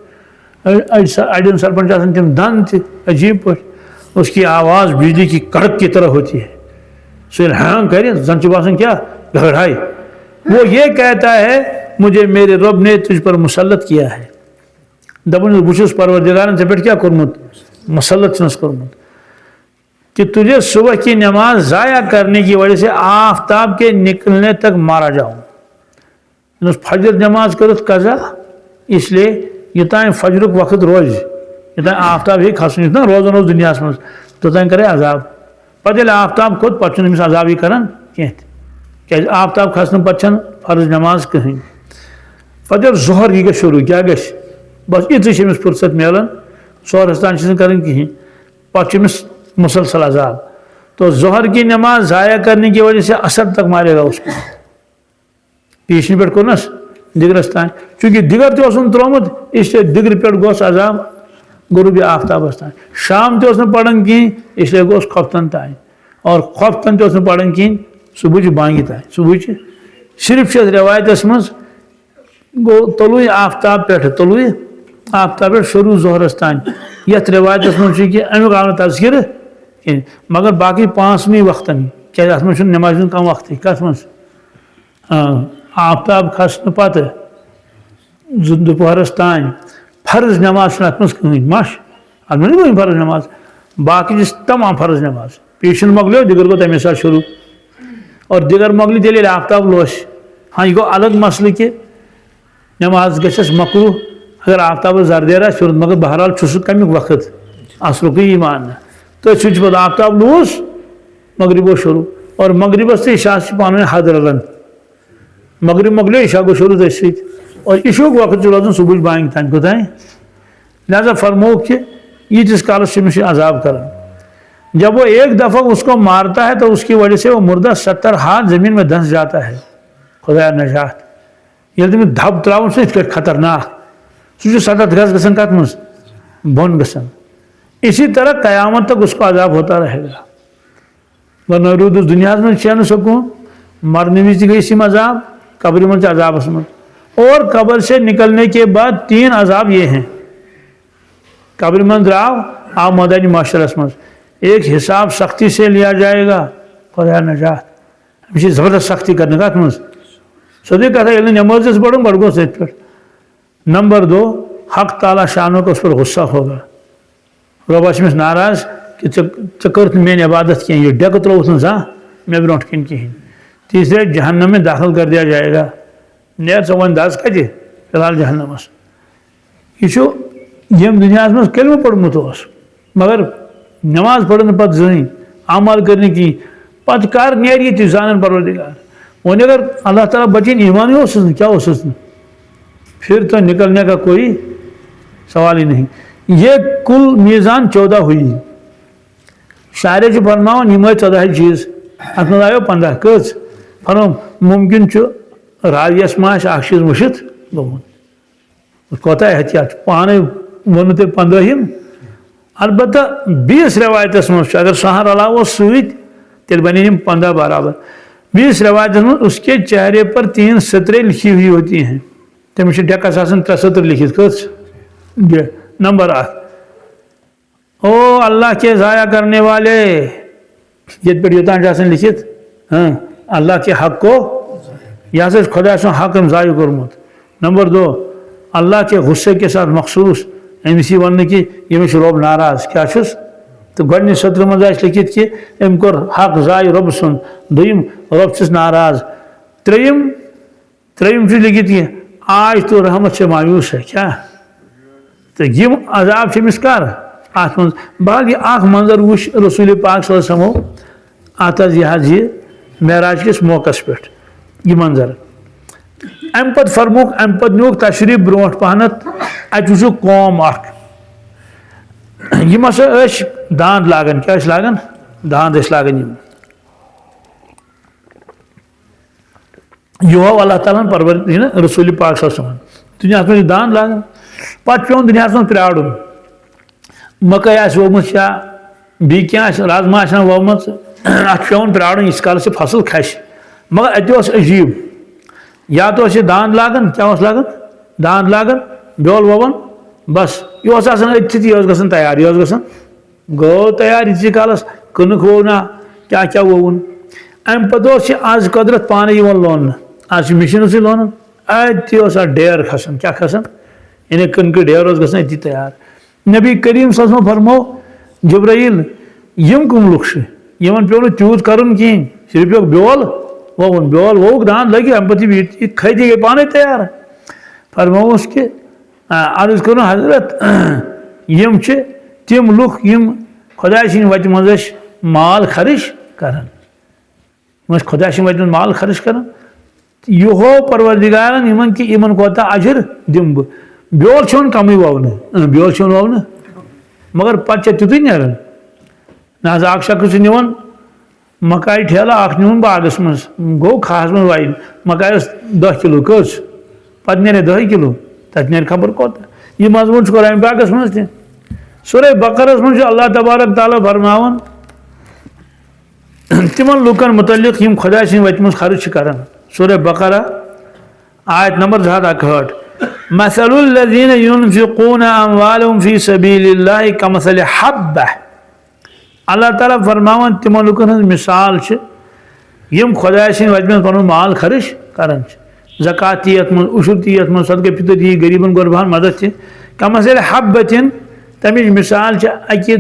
اڑین سرفن چھِ آسان تِم دند تہِ عجیب پٲٹھۍ اس کی آواز بجلی کی کڑک کی طرح ہوتی ہے سُہ ییٚلہِ ہینگ کرِ زن چھُ باسان کیا گڑھائی وہ یہ کہتا ہے مجھے میرے رب نے تجھ پر مسلط کیا ہے دپان بہٕ چھُس پروردگارن ژےٚ پٮ۪ٹھ کیٛاہ کوٚرمُت مسلط چھُنس کوٚرمُت کہ تجھے صبح کی نماز ضائع کرنے کی وجہ سے آفتاب کے نکلنے تک مارا جاؤں فجر نماز کرت قضا اس لیے یوتان فجرک وقت روز یوتان آفتاب ہی کھسن نا روزان اس دنیا من توتان کرے عذاب پتہ ییٚلہِ آفتاب کھوت پتہ چھُنہٕ أمِس عذابٕے کران کینٛہہ تہِ کیازِ آفتاب کھسنہٕ پتہٕ چھنہٕ فرض نماز کٕہٕنۍ پتہٕ ییٚلہِ ظہر یہِ گژھِ شروع کیٛاہ گژھِ بس یِژٕے چھِ أمِس فرصت میلان ظہرس تام چھِنہٕ کرٕنۍ کِہیٖنۍ پتہٕ چھُ أمِس مسلسل عذاب تو ظہر کی نماز ضائع کرنے کی وجہ سے اثر تک مارے گا اس کو پیشنی پہ کونس دگرس تان چونکہ دگر تہ اوسن ترومت اس لیے دگر پہ گوس عذاب غروب آفتابس تان شام تہ پڑھن کہیں اس لیے گوس خفتن تان اور خفتن تہ پڑھن کہیں صبح بانگی تان صبح صرف روایتس مز گو طلوع آفتاب پہ طلوع آفتاب پہ شروع ظہرس تان یتھ روایتس مز کہ امیک آو تذکر مگر باقی 5ویں وقتن کیا ات من نماز ہند کم وقت کت من آفتاب کھسن پتہ دوپہرس تان فرض نماز ات من کہین مش ات من فرض نماز باقی تمام فرض نماز پیشن مکلیو دگر گو تمے ساتھ شروع اور دگر مکلی تیل آفتاب لوس ہاں یہ گو الگ مسئلہ کہ نماز گھس مکروہ اگر آفتاب زردیر آ مگر بہرحال سہ کمیک وقت اصلک یہ ماننا تو سہ پہ آفتاب لوس مغرب شروع اور مغربس تو عشاء پانوی حد رلان مغرب مکلیو عشاء گو شروع تھی سۭتۍ اور عشاء وقت روزان صبح بانگ تان کوتان لہذا فرمو کہ یہ جس کالس سے عذاب کرن. جب وہ ایک دفعہ اس کو مارتا ہے تو اس کی وجہ سے وہ مردہ 70 ہاتھ زمین میں دھنس جاتا ہے. خدا نجات یل تم دھب تراؤن سہ پہ خطرناک سہ 70 گز گژھان کت مز بن گژھان. اسی طرح قیامت تک اس کو عذاب ہوتا رہے گا. ورنہ روٗدُس دنیاہس منٛز چھے نہٕ سکوٗن مرنے وز گئی سم عذاب قبر من عذابس من. اور قبر سے نکلنے کے بعد 3 عذاب یہ ہیں. قبر من دراو آو مدنی معاشرس من ایک حساب سختی سے لیا جائے گا. خدا نجات ہمیں زبردست سختی کرنے کا من سیدھی کتھا ییٚلہِ نہٕ نماز پڑھوں گۄڈٕ گوٚو سۭتۍ پٮ۪ٹھ. نمبر 2 حق تعالیٰ شانوں کا اس پر غصہ ہوگا. رۄب آسہِ أمِس ناراض کہ ژےٚ کٔرٕتھ نہٕ میٛٲنۍ عبادت کینٛہہ یہ ڈیکہٕ ترٛووُتھ نہٕ زانٛہہ مےٚ برونٛٹھ کِنۍ کِہیٖنۍ. تیسرے جہنم میں داخل کر دیا جائے گا. نیر ژٕ وۄنۍ دَز کتہِ فی الحال جہنمس. یہ چھُ یم دنیاہس منٛز کلمہٕ پوٚرمُت اوس مگر نماز پٔر نہٕ پتہٕ زٕہٕنۍ عمل کٔرۍ نہٕ کِہیٖنۍ. پتہٕ کر نیرِ یہِ تہِ زانن پروردگار. وۄنۍ اگر اللہ تعالیٰ بچن ایمان ہی اوسُس نہٕ کیٛاہ اوسُس نہٕ پھر تو نکلنے کا کوئی سوال ہی نہیں. یہ کل میزان 14 ہوئی. شاعرِ چھُ فرماوان یِم ٲے 14 چیٖز اتھ منٛز آیو 15 کٔژ فرم ممکن چھُ راویس ما آسہِ اکھ چیٖز وٕچھِتھ گوٚمُت کوتاہ احتیاط چھُ پانے ووٚنوٕ تۄہہِ 15 البتہ 20 روایتس منٛز چھُ اگر سہن رلاووس سۭتۍ تیٚلہِ بنن یِم 15 برابر. 20 روایتس منٛز اس کے چہرے پر 3 سطریں لکھی ہوئی ہوتی ہیں. تٔمِس چھِ ڈیکس آسان 3 سطر لکھِتھ کٔژ. نمبر 1 او اللہ کے ضائع کرنے والے یہ پہ یوتان آسان لکھت اللہ کے حق کو یہ ہسا خدا سن حق ضائع کورمت. نمبر 2 اللہ کے غصے کے ساتھ مخصوص امس یہ ون کہ یمس رب ناراض کیا چھس تو گۄڈنِچ سطرِ منٛز آسہِ لیکھِتھ کہ أمۍ کوٚر حق ضائع رب سُنٛد. دوٚیِم رب چھُس ناراض. ترٛیٚیِم چھُ لیکھِتھ کہ آج تو رحمت سے مایوس ہے کیا تو یم عذاب چھِ أمِس کر ات من. بہرحال یہ اخ منظر وچ رسول پاک صلی اللہ علیہ وسلم ات حظ یہ معراج کس موقع پہ یہ منظر. ام پتہ فرموک ام پتہ نیوک تشریف برونٹ پہنت ات وچھو قوم اخ یم ہسا ٲسۍ داند لاگان. کیا ٲسۍ لاگان داند ٲسۍ لاگان. یم یہ ہوو اللہ تعالیٰ پرور رسول پاک صلی اللہ علیہ وسلم دنیا میں داند لاگان. پتہ پیون دنیا من پرارن مکئی آسہِ وومٕژ یا بیٚیہِ کینٛہہ آسہِ رازما آسن وومٕژ اتھ پیون پرارن ییٖتِس کالس یہِ فصل کھسہِ. مگر اتہِ اوس عجیٖب یا تو یہِ داند لاگان کیٛاہ اوس لاگان داند لاگان بیول ووان بس یہِ اوس آسان أتھۍ یہِ اوس گژھان تیار. یہِ اوس گژھان گوٚو تیار ییٖتِس کالس کٕنٕک ووٚو نا کیٛاہ کیٛاہ ووٚوُن. امہِ پتہٕ اوس یہِ آز قۄدرت پانے یِوان لوننہٕ. آز چھِ مِشیٖنو سۭتۍ لونان. اتہِ اوس اتھ ڈیر کھسان کیٛاہ کھسان یعنی کٕنکہٕ ڈیر اوس گژھان أتی تیار. نبی کریم صلی اللہ علیہ وسلم فرمو جبرائیل یم کم لُکھ چھِ یمن پیو نہٕ تیوٗت کرُن کِہیٖنۍ صرف پیوکھ بیول ووُن بیول ووُکھ داند لگہِ امہِ پتہٕ یہِ کھٔتی گٔے پانے تیار. فرمووُس کہ عرض کوٚرُن حضرت یم چھِ تِم لُکھ یم خۄداے سٕنٛدِ وتہِ منٛز ٲسۍ مال خرچ کران. یم ٲسۍ خۄداے سٕنٛدِ وتہِ منٛز مال خرچ کران. یہ ہوو پروردگارن یمن کہ یمن کوتاہ اجر دِمہٕ بہٕ. بیول چھُ یِوان کمٕے وونہٕ بیول چھُ یِوان وونہٕ مگر پتہٕ چھا تیُتُے نیران. نہ حظ اکھ شخص چھُ نِوان مکاے ٹھیلہٕ اکھ نیوٗن باغس منٛز گوٚو کھہس منٛز وایہِ مکاے ٲس 10 کِلوٗ کٔژ پتہٕ نیرِ 10 کِلوٗ تتہِ نیرِ خبر کوتاہ. یہ مضموٗن چھُ قرآن پاکس منٛز تہِ. سورہ بقرس منٛز چھُ اللہ تبارک تعالیٰ فرماوان تمن لُکن متعلق یم خۄداے سٕنٛدِ وتہِ منٛز خرچ چھِ کران. سورہ بقرہ آیت نمبر 261 مثل الذين ينفقون اموالهم في سبيل الله كمثل حبة. اللہ تعالیٰ فرماوان تمن لُکن ہٕنٛز مثال چھِ یم خۄداے سٕنٛدِ وتہِ منٛز پنُن مال خرچ کران چھِ. زکات دی یتھ منٛز عشر دی یتھ منٛز صدقہ فطر دی غریبن غرباہن مدد تہِ. کمثل حبة تمِچ مثال چھِ اکہِ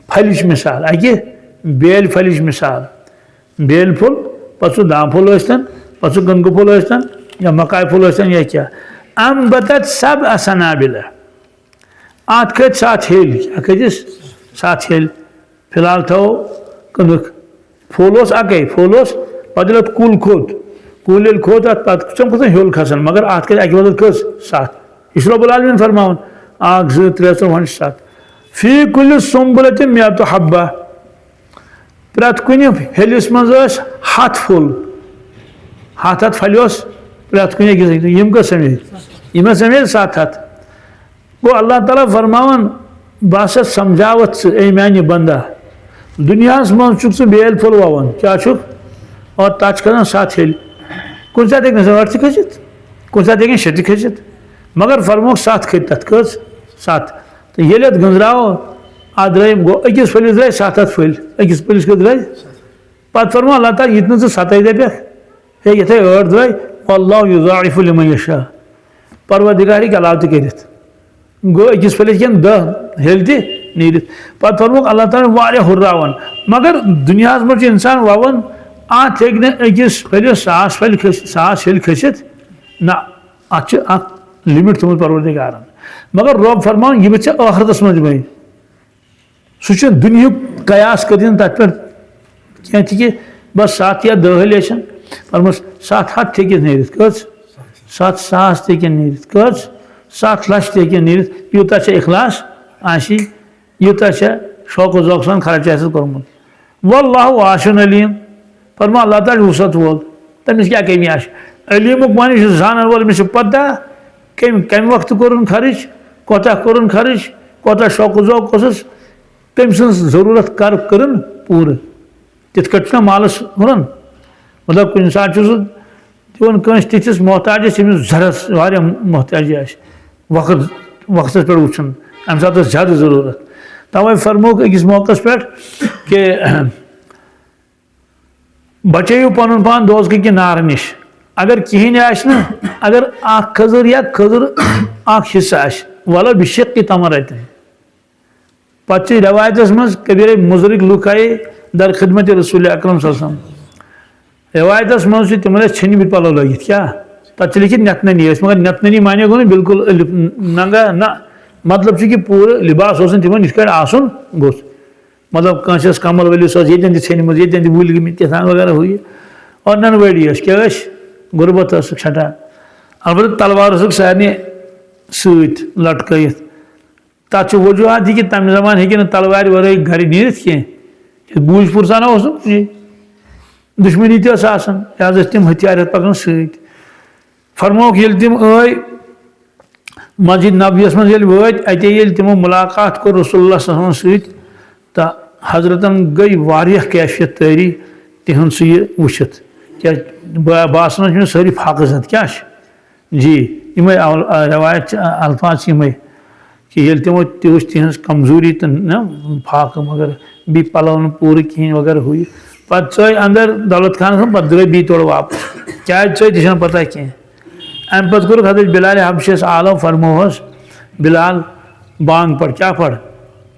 پھلِچ مثال اکہِ بیلہِ پھلِچ مثال. بیلہِ پھوٚل پتہٕ سُہ داں پھوٚل ٲسۍتن پتہٕ سُہ کٕنکہٕ پھوٚل ٲسۍتن یا مکاے پھوٚل ٲسۍتن یا کیٛاہ. انبتت سبع سنابل ات کھٔتۍ 7 ہیٚلۍ. کیٛاہ کھٔتِس 7 ہیٚلۍ. فی الحال تھاوو کٕنٕک. پھوٚل اوس اکے پھوٚل اوس پتہٕ ییٚلہِ اتھ کُل کھوٚت کُل ییٚلہِ کھوٚت اتھ پتہٕ چھُنہ کھوٚتُن ہیوٚل کھسان مگر اتھ کھٔتۍ اکہِ بدل کٔژ 7. یہ چھُ رۄب العالمیٖن فرماوان اکھ زٕ ترٛےٚ ژور ون 7 فی کُلہِ سُنبلَتہِ مِیَتُ حبہ پرٛٮ۪تھ کُنہِ پھٔلِس منٛز ٲسۍ 100 پھُل 100 پھلہِ اوس پرٛٮ۪تھ کُنہِ أکِس أکِس یِم کٔژ سَمے یِم سَمے 700 گوٚو اللہ تعالیٰ فرماوان بہٕ ہسا سمجھاوتھ ژٕ اے میانہِ بندا دُنیاہس منٛز چھُکھ ژٕ بیلہِ پھوٚل وَوان کیٛاہ چھُکھ اور تَتھ چھِ کھسان 7 ہیٚلہِ کُنہِ ساتہٕ ہیٚکہِ نہٕ 8 تہِ کھٔسِتھ کُنہِ ساتہٕ ہیٚکن 6 تہِ کھٔسِتھ مگر فرموکھ 7 کھٔتۍ تَتھ کٔژ 7 تہٕ ییٚلہِ اَتھ گٔنٛزراو اَتھ درٛاے گوٚو أکِس پھٔلِس درٛاے 700 پھٔلۍ أکِس پھٔلِس کٔژ درٛاے پتہٕ فرمو اللہ تعالیٰ یہِ تہِ نہٕ ژٕ 7 دَپٮ۪کھ ہے یِتھَے 8 درٛاے واللہ یُضاعِفُ لِمَن یشاء پروردِگار ہیٚکہِ علاوٕ تہِ کٔرِتھ گوٚو أکِس پھٔلِس ہیٚکن 10 ہیٚلہِ تہِ نیٖرِتھ پتہٕ فرموکھ اللہ تعالیٰ واریاہ ہُرراوان مگر دُنیاہس منٛز چھُ اِنسان وَوان اَتھ ہیٚکہِ نہٕ أکِس پھٔلِس 1000 پھٔلۍ کھٔسِتھ 1000 ہیٚلہِ کھٔسِتھ نہ اَتھ چھِ اکھ لِمِٹ تھوٚمُت پروردِگارن مگر رۄب فرماوان یہِ بہٕ ژےٚ ٲخرتس منٛز دِمے سُہ چھُ دُنہیُک قیاس کٔرِتھ نہٕ تَتھ پٮ۪ٹھ کینٛہہ تہِ کہِ بس 7 یا 10 ہیٚلہِ ٲسِن فرموس 700 تہِ ہیٚکہِ نیٖرِتھ کٔژ 7,000 تہِ ہیٚکن نیٖرِتھ کٔژ 7 لَچھ تہِ ہیٚکن نیٖرِتھ یوٗتاہ ژےٚ اِخلاص آسی یوٗتاہ ژےٚ شوق و ذوق سان خرچ آسہِ کوٚرمُت واللہ واسِعٌ علیم فرماو اللہ تعالیٰ چھُ وُسعت وول تٔمِس کیٛاہ کٔمی آسہِ علیٖمُک معنی چھُ زانن وول أمِس چھِ پتہ کمہِ وقتہٕ کوٚرُن خرٕچ کوتاہ کوٚرُن خرٕچ کوتاہ شوق و ذوق اوسُس تٔمۍ سٕنٛز ضروٗرت کر کٔرٕن پوٗرٕ تِتھ کٔٹھۍ چھُنہ مالس ہُران مطلب کُنہِ ساتہٕ چھُ سُہ دِوان کٲنٛسہِ تِتھِس محتاجس ییٚمِس زرس واریاہ محتاجی آسہِ وقتس پٮ۪ٹھ وٕچھُن اَمہِ ساتہٕ ٲس زیادٕ ضروٗرت تَوے فرموکھ أکِس موقعس پٮ۪ٹھ کہِ بچٲیِو پنُن پان دوزخہٕ کہِ نارٕ نِش اگر کِہیٖنۍ آسہِ نہٕ اگر اکھ کھٔزٕر یا کھٔزٕر اکھ حصہٕ آسہِ وَلو بِشِقِّ تَمرَتِن پتہٕ چھِ رٮ۪وایتس منٛز کبیٖرے مُضرِق لُکھ آیے در خدمتِ رسوٗلِ اکرم صلی اللہ علیہ وسلم رٮ۪وایتس منٛز چھِ تِمن ٲسۍ ژھیٚنمٕتۍ پَلو لٲگِتھ کیٛاہ تَتھ چھِ لیکھِتھ نٮ۪تنٲنی ٲسۍ مگر نٮ۪تنٲنی مانے گوٚو نہٕ بِلکُل ننٛگا نہ مطلب چھُ کہِ پوٗرٕ لِباس اوس نہٕ تِمن یِتھ کٲٹھۍ آسُن گوٚژھ مطلب کٲنٛسہِ ٲس کمل ؤلِس ٲس ییٚتٮ۪ن تہِ ژھیٚنمٕژ ییٚتٮ۪ن تہِ وُلۍ گٔمٕتۍ کیٛاہ وغیرہ ہُہ یہِ اور ننوٲڑی ٲسۍ کیٛاہ ٲسۍ غُربت ٲسٕکھ چھٹان البتہ تلوار ٲسٕکھ سارنٕے سۭتۍ لٹکٲیِتھ تَتھ چھُ وجوٗہات یہِ کہِ تَمہِ زمانہٕ ہیٚکہِ نہٕ تلوارِ ورٲے گرِ نیٖرِتھ کینٛہہ بوٗج پُرزانہ اوسُکھ دُشمنی تہِ ٲس آسان لہٰذا ٲسۍ تِم ہتھیار ہٮ۪تھ پَکان سۭتۍ فرموکھ ییٚلہِ تِم ٲے مسجد نبویَس منٛز ییٚلہِ وٲتۍ اَتے ییٚلہِ تِمو مُلاقات کوٚر رسول اللہ صلی اللہ علیہ وسلم سۭتۍ تہٕ حضرتن گٔے واریاہ کیفیت تٲری تِہُنٛد سُہ یہِ وٕچھِتھ کیٛازِ باسان چھِ مےٚ سٲری فاقٕزت کیٛاہ چھِ جی یِمے رٮ۪وایت چھِ الفاظ چھِ یِمے کہِ ییٚلہِ تِمو تہِ وٕچھ تِہنٛز کمزوٗری تہٕ نہ فاقہٕ مگر بیٚیہِ پَلو نہٕ پوٗرٕ کِہیٖنۍ وغیرہ ہُہ یہِ پتہٕ ژٲے اندر دولت خانس منٛز پتہٕ درٛاے بیٚیہِ تورٕ واپس کیٛازِ ژٲے تہِ چھنہٕ پتہ کینٛہہ اَمہِ پتہٕ کوٚرُکھ حضرت بِلالِ حبشیَس آلو فرموہس بِلال بانٛگ پَر کیٛاہ پَر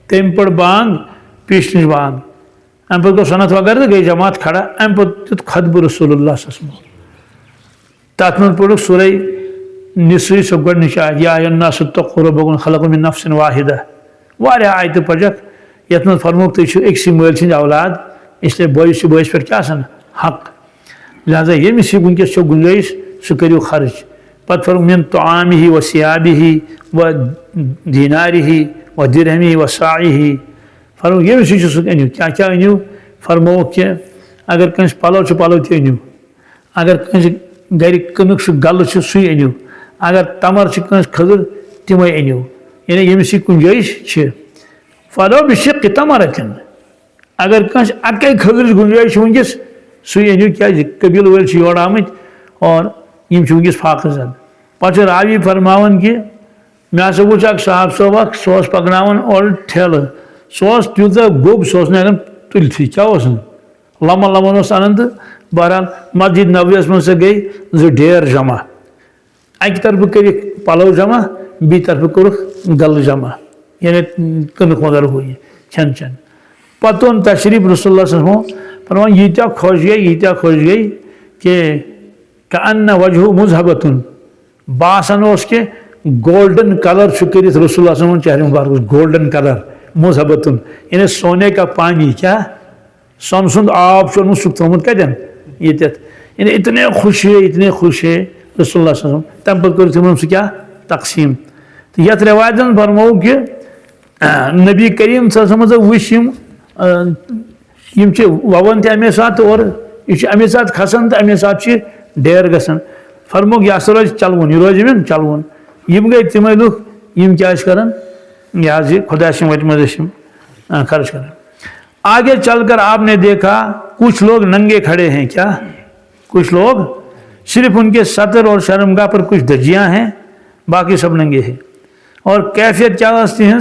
تٔمۍ پٔر بانٛگ پیٖشنٕچ بانٛگ اَمہِ پتہٕ گوٚو سۄنت وغیرہ تہٕ گٔے جماعت کھڑا اَمہِ پتہٕ دیُت خطبہٕ رسول اللہ صلی اللہ علیہ وسلم تَتھ منٛز پوٚرُکھ سورے نِساء سۄ گۄڈنِچ آیت یا اَیُّہَا النَّاسُ اتَّقُوا رَبَّکُم خَلَقَکُم مِن نَفْسٍ وَاحِدَةٍ واریاہ آیتہٕ پَرکھ یَتھ منٛز فرموکھ تُہۍ چھِو أکسٕے مٲلۍ سٕنٛدۍ اولاد اِسلیے بٲیِس چھُ بٲیِس پٮ۪ٹھ کیٛاہ آسان حق لہٰذا ییٚمِس یہِ وٕنکیٚس چھو گُنجٲیِش سُہ کٔرِو خرٕچ پتہٕ فرموکھ مِن طعامِہِ و ثِیابِہِ و دیٖنارِہِ و دِرہمہِ و صاعِہِ فرموکھ ییٚمِس یہِ چھُ سُہ أنِو کیٛاہ کیٛاہ أنِو فرمووُکھ کہِ اگر کٲنٛسہِ پَلو چھُ پَلو تہِ أنِو اگر کٲنٛسہِ گرِ کٕنٕک چھُ غلہٕ چھُ سُے أنِو اگر تمر چھِ کٲنٛسہِ کھٔزٕر تِمے أنِو یعنی ییٚمِس یہِ گُنجٲیِش چھِ فلو بِشِقِّ تَمرَتِن اگر کٲنٛسہِ اَکے کھٔزرٕچ گُنجٲیِش چھِ وٕنکیٚس سُے أنِو کیٛازِ قبیٖلہٕ وٲلۍ چھِ یورٕ آمٕتۍ اور یِم چھِ وٕنکیٚس فاقہٕ زد پتہٕ چھِ راوی فرماوان کہِ مےٚ ہسا وٕچھ اکھ صاحب صٲب اکھ سُہ اوس پکناوان اورٕ ٹھیلہٕ سُہ اوس تیوٗتاہ گوٚب سُہ اوس نہٕ ہٮ۪کان تُلتھٕے کیٛاہ اوس لمن لمن اوس انان تہٕ بہرحال مسجد نبویَس منٛز سۄ گٔے 2 ڈیر جمع اَکہِ طرفہٕ کٔرِکھ پَلو جمع بیٚیہِ طرفہٕ کوٚرُکھ غلہٕ جمع یعنی کٕنٕک وغیرہ ہُہ یہِ کھٮ۪ن چٮ۪ن پتہٕ اوٚن تشریٖف رسول اللہ صلی اللہ علیہ وسلم فرمان ییٖتیٛاہ خۄش گٔے کہِ کَأَنَّ وَجْہُ مُذْہَبَتُن باسان اوس کہِ گولڈن کلر چھُ کٔرِتھ رسول اللہ صلی اللہ علیہ وسلم چہرے مبارکس گولڈن کلر مُذہبتُن یعنی سونے کا پانی کیٛاہ سۄنہٕ سُنٛد آب چھُ اوٚنمُت سُہ تھوٚمُت کتٮ۪ن ییٚتٮ۪تھ یعنی اتنے خوش ہے رسول اللہ صلی اللہ علیہ وسلم تمہِ پتہٕ کوٚر تِمن سُہ کیٛاہ تقسیٖم تو یت روایتن فرمو کہ نبی کریم صلی اللہ علیہ وسلم وچ وون تہ امے سات اور یہ امے سات کھسان تو امے سات ڈیر گژھان فرموک یہ ہسا روز چلوُن یہ روز چلوُن یم گئی تمے لُکھ یم کیا کران یہ خدا سٕنٛدِ وتہِ منٛز خرچ کران آگے چل کر آپ نے دیکھا کچھ لوگ ننگے کھڑے ہیں کیا کچھ لوگ صرف ان کے سطر اور شرمگاہ پر کچھ دھجیاں ہیں باقی سب ننگے ہیں اور کیفیت کیا ہوتی ہے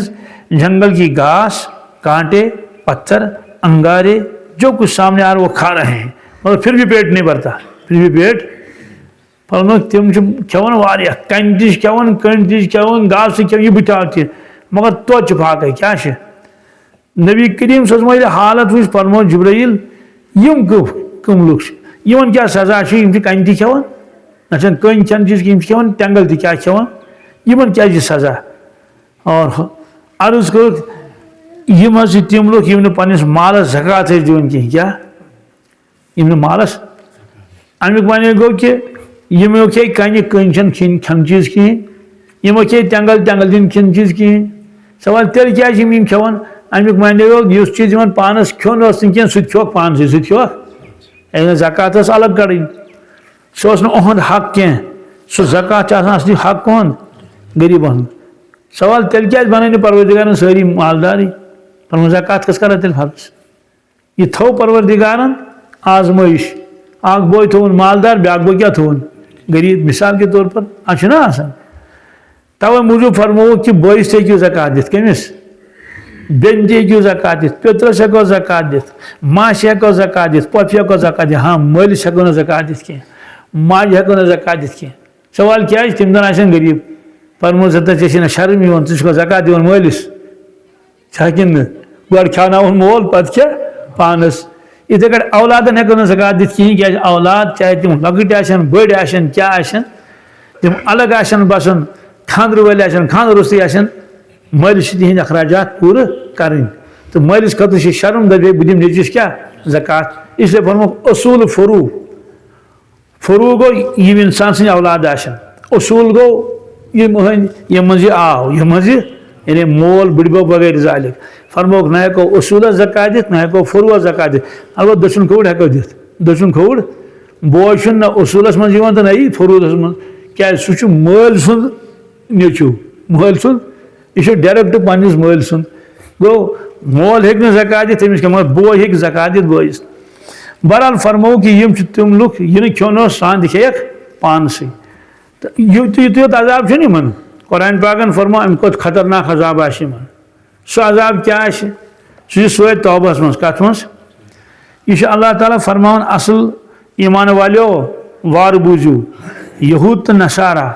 جنگل کی گھاس کانٹے پتھر انگارے جو کچھ سامنے آ رہا وہ کھا رہے ہیں مگر پھر بھی پیٹ نہیں بھرتا پھر بھی پیٹ فرمو تم کھیون واریاہ کنہِ تہِ چھِ کھیون کٔنڈۍ تہِ چھِ کھیون گاسہٕ کھیون یہ بچار تہِ مگر توتہِ چھُ پھاکے کیا چھِ نبی کریم صلی اللہ علیہ وسلم حالت وچ فرمو جبرائیل یم کم لوگ یمن کیا سزا چھِ یم چھِ کنہِ تہِ کھیون نہ چھن کٔنۍ کھٮ۪ن چیٖز یم چھِ کھیون تینگل تہِ کیا کھیون یمن کیا چھِ سزا اور عرض کٔرٕکھ یم حظ چھِ تِم لوگ یم نہٕ پننس مالس زکات ٲسۍ دِوان کینٛہہ کیا یم نہٕ مالس امیُک معنی گوٚو کہ یمو کھے کنہِ کٔنۍ چھنہٕ کھٮ۪ن چیٖز کِہیٖنۍ یمو کھے تینگل چھنہٕ کھٮ۪ن چیٖز کِہیٖنۍ سوال تیٚلہِ کیٛازِ چھِ یم کھٮ۪وان امیُک معنی گوٚو یُس چیٖز یمن پانس کھیوٚن اوس نہٕ کینٛہہ سُہ تہِ کھیوٚکھ پانسٕے سُہ تہِ کھیوٚکھ زکات ٲس الگ کڑٕنۍ سُہ اوس نہٕ اُہُنٛد حق کینٛہہ سُہ زکات چھُ آسان اصلی حق کُہُنٛد غریٖبن ہُنٛد سوال تیٚلہِ کیٛازِ بنٲے نہٕ پروردگارن سٲری مالدارٕے پنُن زکات کس کران تیٚلہِ فرض یہ تھوٚو پروردگارن آزمٲیش اکھ بوے تھوٚوُن مالدار بیاکھ بوے کیٛاہ تھوٚوُن غریب مثال کے طور پر چھُنہ آسان توے موٗجوٗب فرمووُکھ کہ بٲیِس تہِ ہیٚکِو زکات دِتھ کٔمِس بیٚنہِ تہِ ہیٚکِو زکات دِتھ پیٚترس ہیٚکو زکات دِتھ ماسہِ ہیٚکو زکات دِتھ پۄپھِ ہیٚکو زکات دِتھ ہاں مٲلِس ہیٚکو نہٕ زکات دِتھ کینٛہہ ماجہِ ہیٚکو نہٕ زکات دِتھ کینٛہہ سوال کیٛازِ تِم زن آسن غریٖب فرمووُس ہتا ژےٚ چھے نہ شرم یِوان ژٕ چھُکھا زکات دِوان مٲلِس چھا کِنہٕ نہٕ گۄڈٕ کھیٛاوناوُن مول پتہٕ کیٛاہ پانس یِتھے کٲٹھۍ اولادن ہیٚکو نہٕ زکات دِتھ کِہیٖنۍ کیٛازِ اولاد چاہے تِم لۄکٕٹۍ آسن بٔڑۍ آسن کیٛاہ آسن تِم الگ آسن بسُن خاندرٕ وٲلۍ آسن خاندرٕ روٚستٕے آسن مٲلِس چھِ تِہنٛدۍ اخراجات پوٗرٕ کرٕنۍ تہٕ مٲلِس خٲطرٕ چھِ شرم دپے بہٕ دِمہٕ نیٚچوِس کیٛاہ زکات اس لیے فرموکھ اصوٗل فروٗ فروٗ گوٚو یِم انسان سٕنٛدۍ اولاد آسن اصوٗل گوٚو یِم أہنٛدۍ یِم منٛز یہِ آو یِم منٛز یہِ یعنی مول بٕڈبب وغیرہ ذالِک فرموکھ نہ ہیٚکو اصوٗلس زکات دِتھ نہ ہیٚکو فروٗوس زکات دِتھ البتہ دٔچھُن کھوٚوُر ہیٚکو دِتھ دٔچھُن کھوٚوُر بوے چھُنہٕ نہ اصوٗلس منٛز یِوان تہٕ نہ یی فروٗدس منٛز کیٛازِ سُہ چھُ مٲلۍ سُنٛد نیٚچوٗ مٲلۍ سُنٛد یہ چھُ ڈایریکٹ پننس مٲلۍ سُنٛد گوٚو مول ہیٚکہِ نہٕ زکات دِتھ تٔمِس کیٛاہ مگر بوے ہیٚکہِ زکات دِتھ بٲیِس بہرحال فرمووُکھ کہ یم چھِ تِم لُکھ یہِ نہٕ کھیوٚن اوس سُہ تہِ کھیٚیَکھ پانسٕے تہٕ یُتھ یوت عذاب چھُنہٕ یِمن قرآن پاکن فرمو امہِ کھۄتہٕ خطرناک عذاب آسہِ یِمن سُہ عذاب کیٛاہ آسہِ سُہ چھُ سورہ توبہس منٛز کتھ منٛز یہ چھُ اللہ تعالیٰ فرماوان اصل ایمان والیو وارٕ بوٗزِو یہوٗد تہٕ نصارا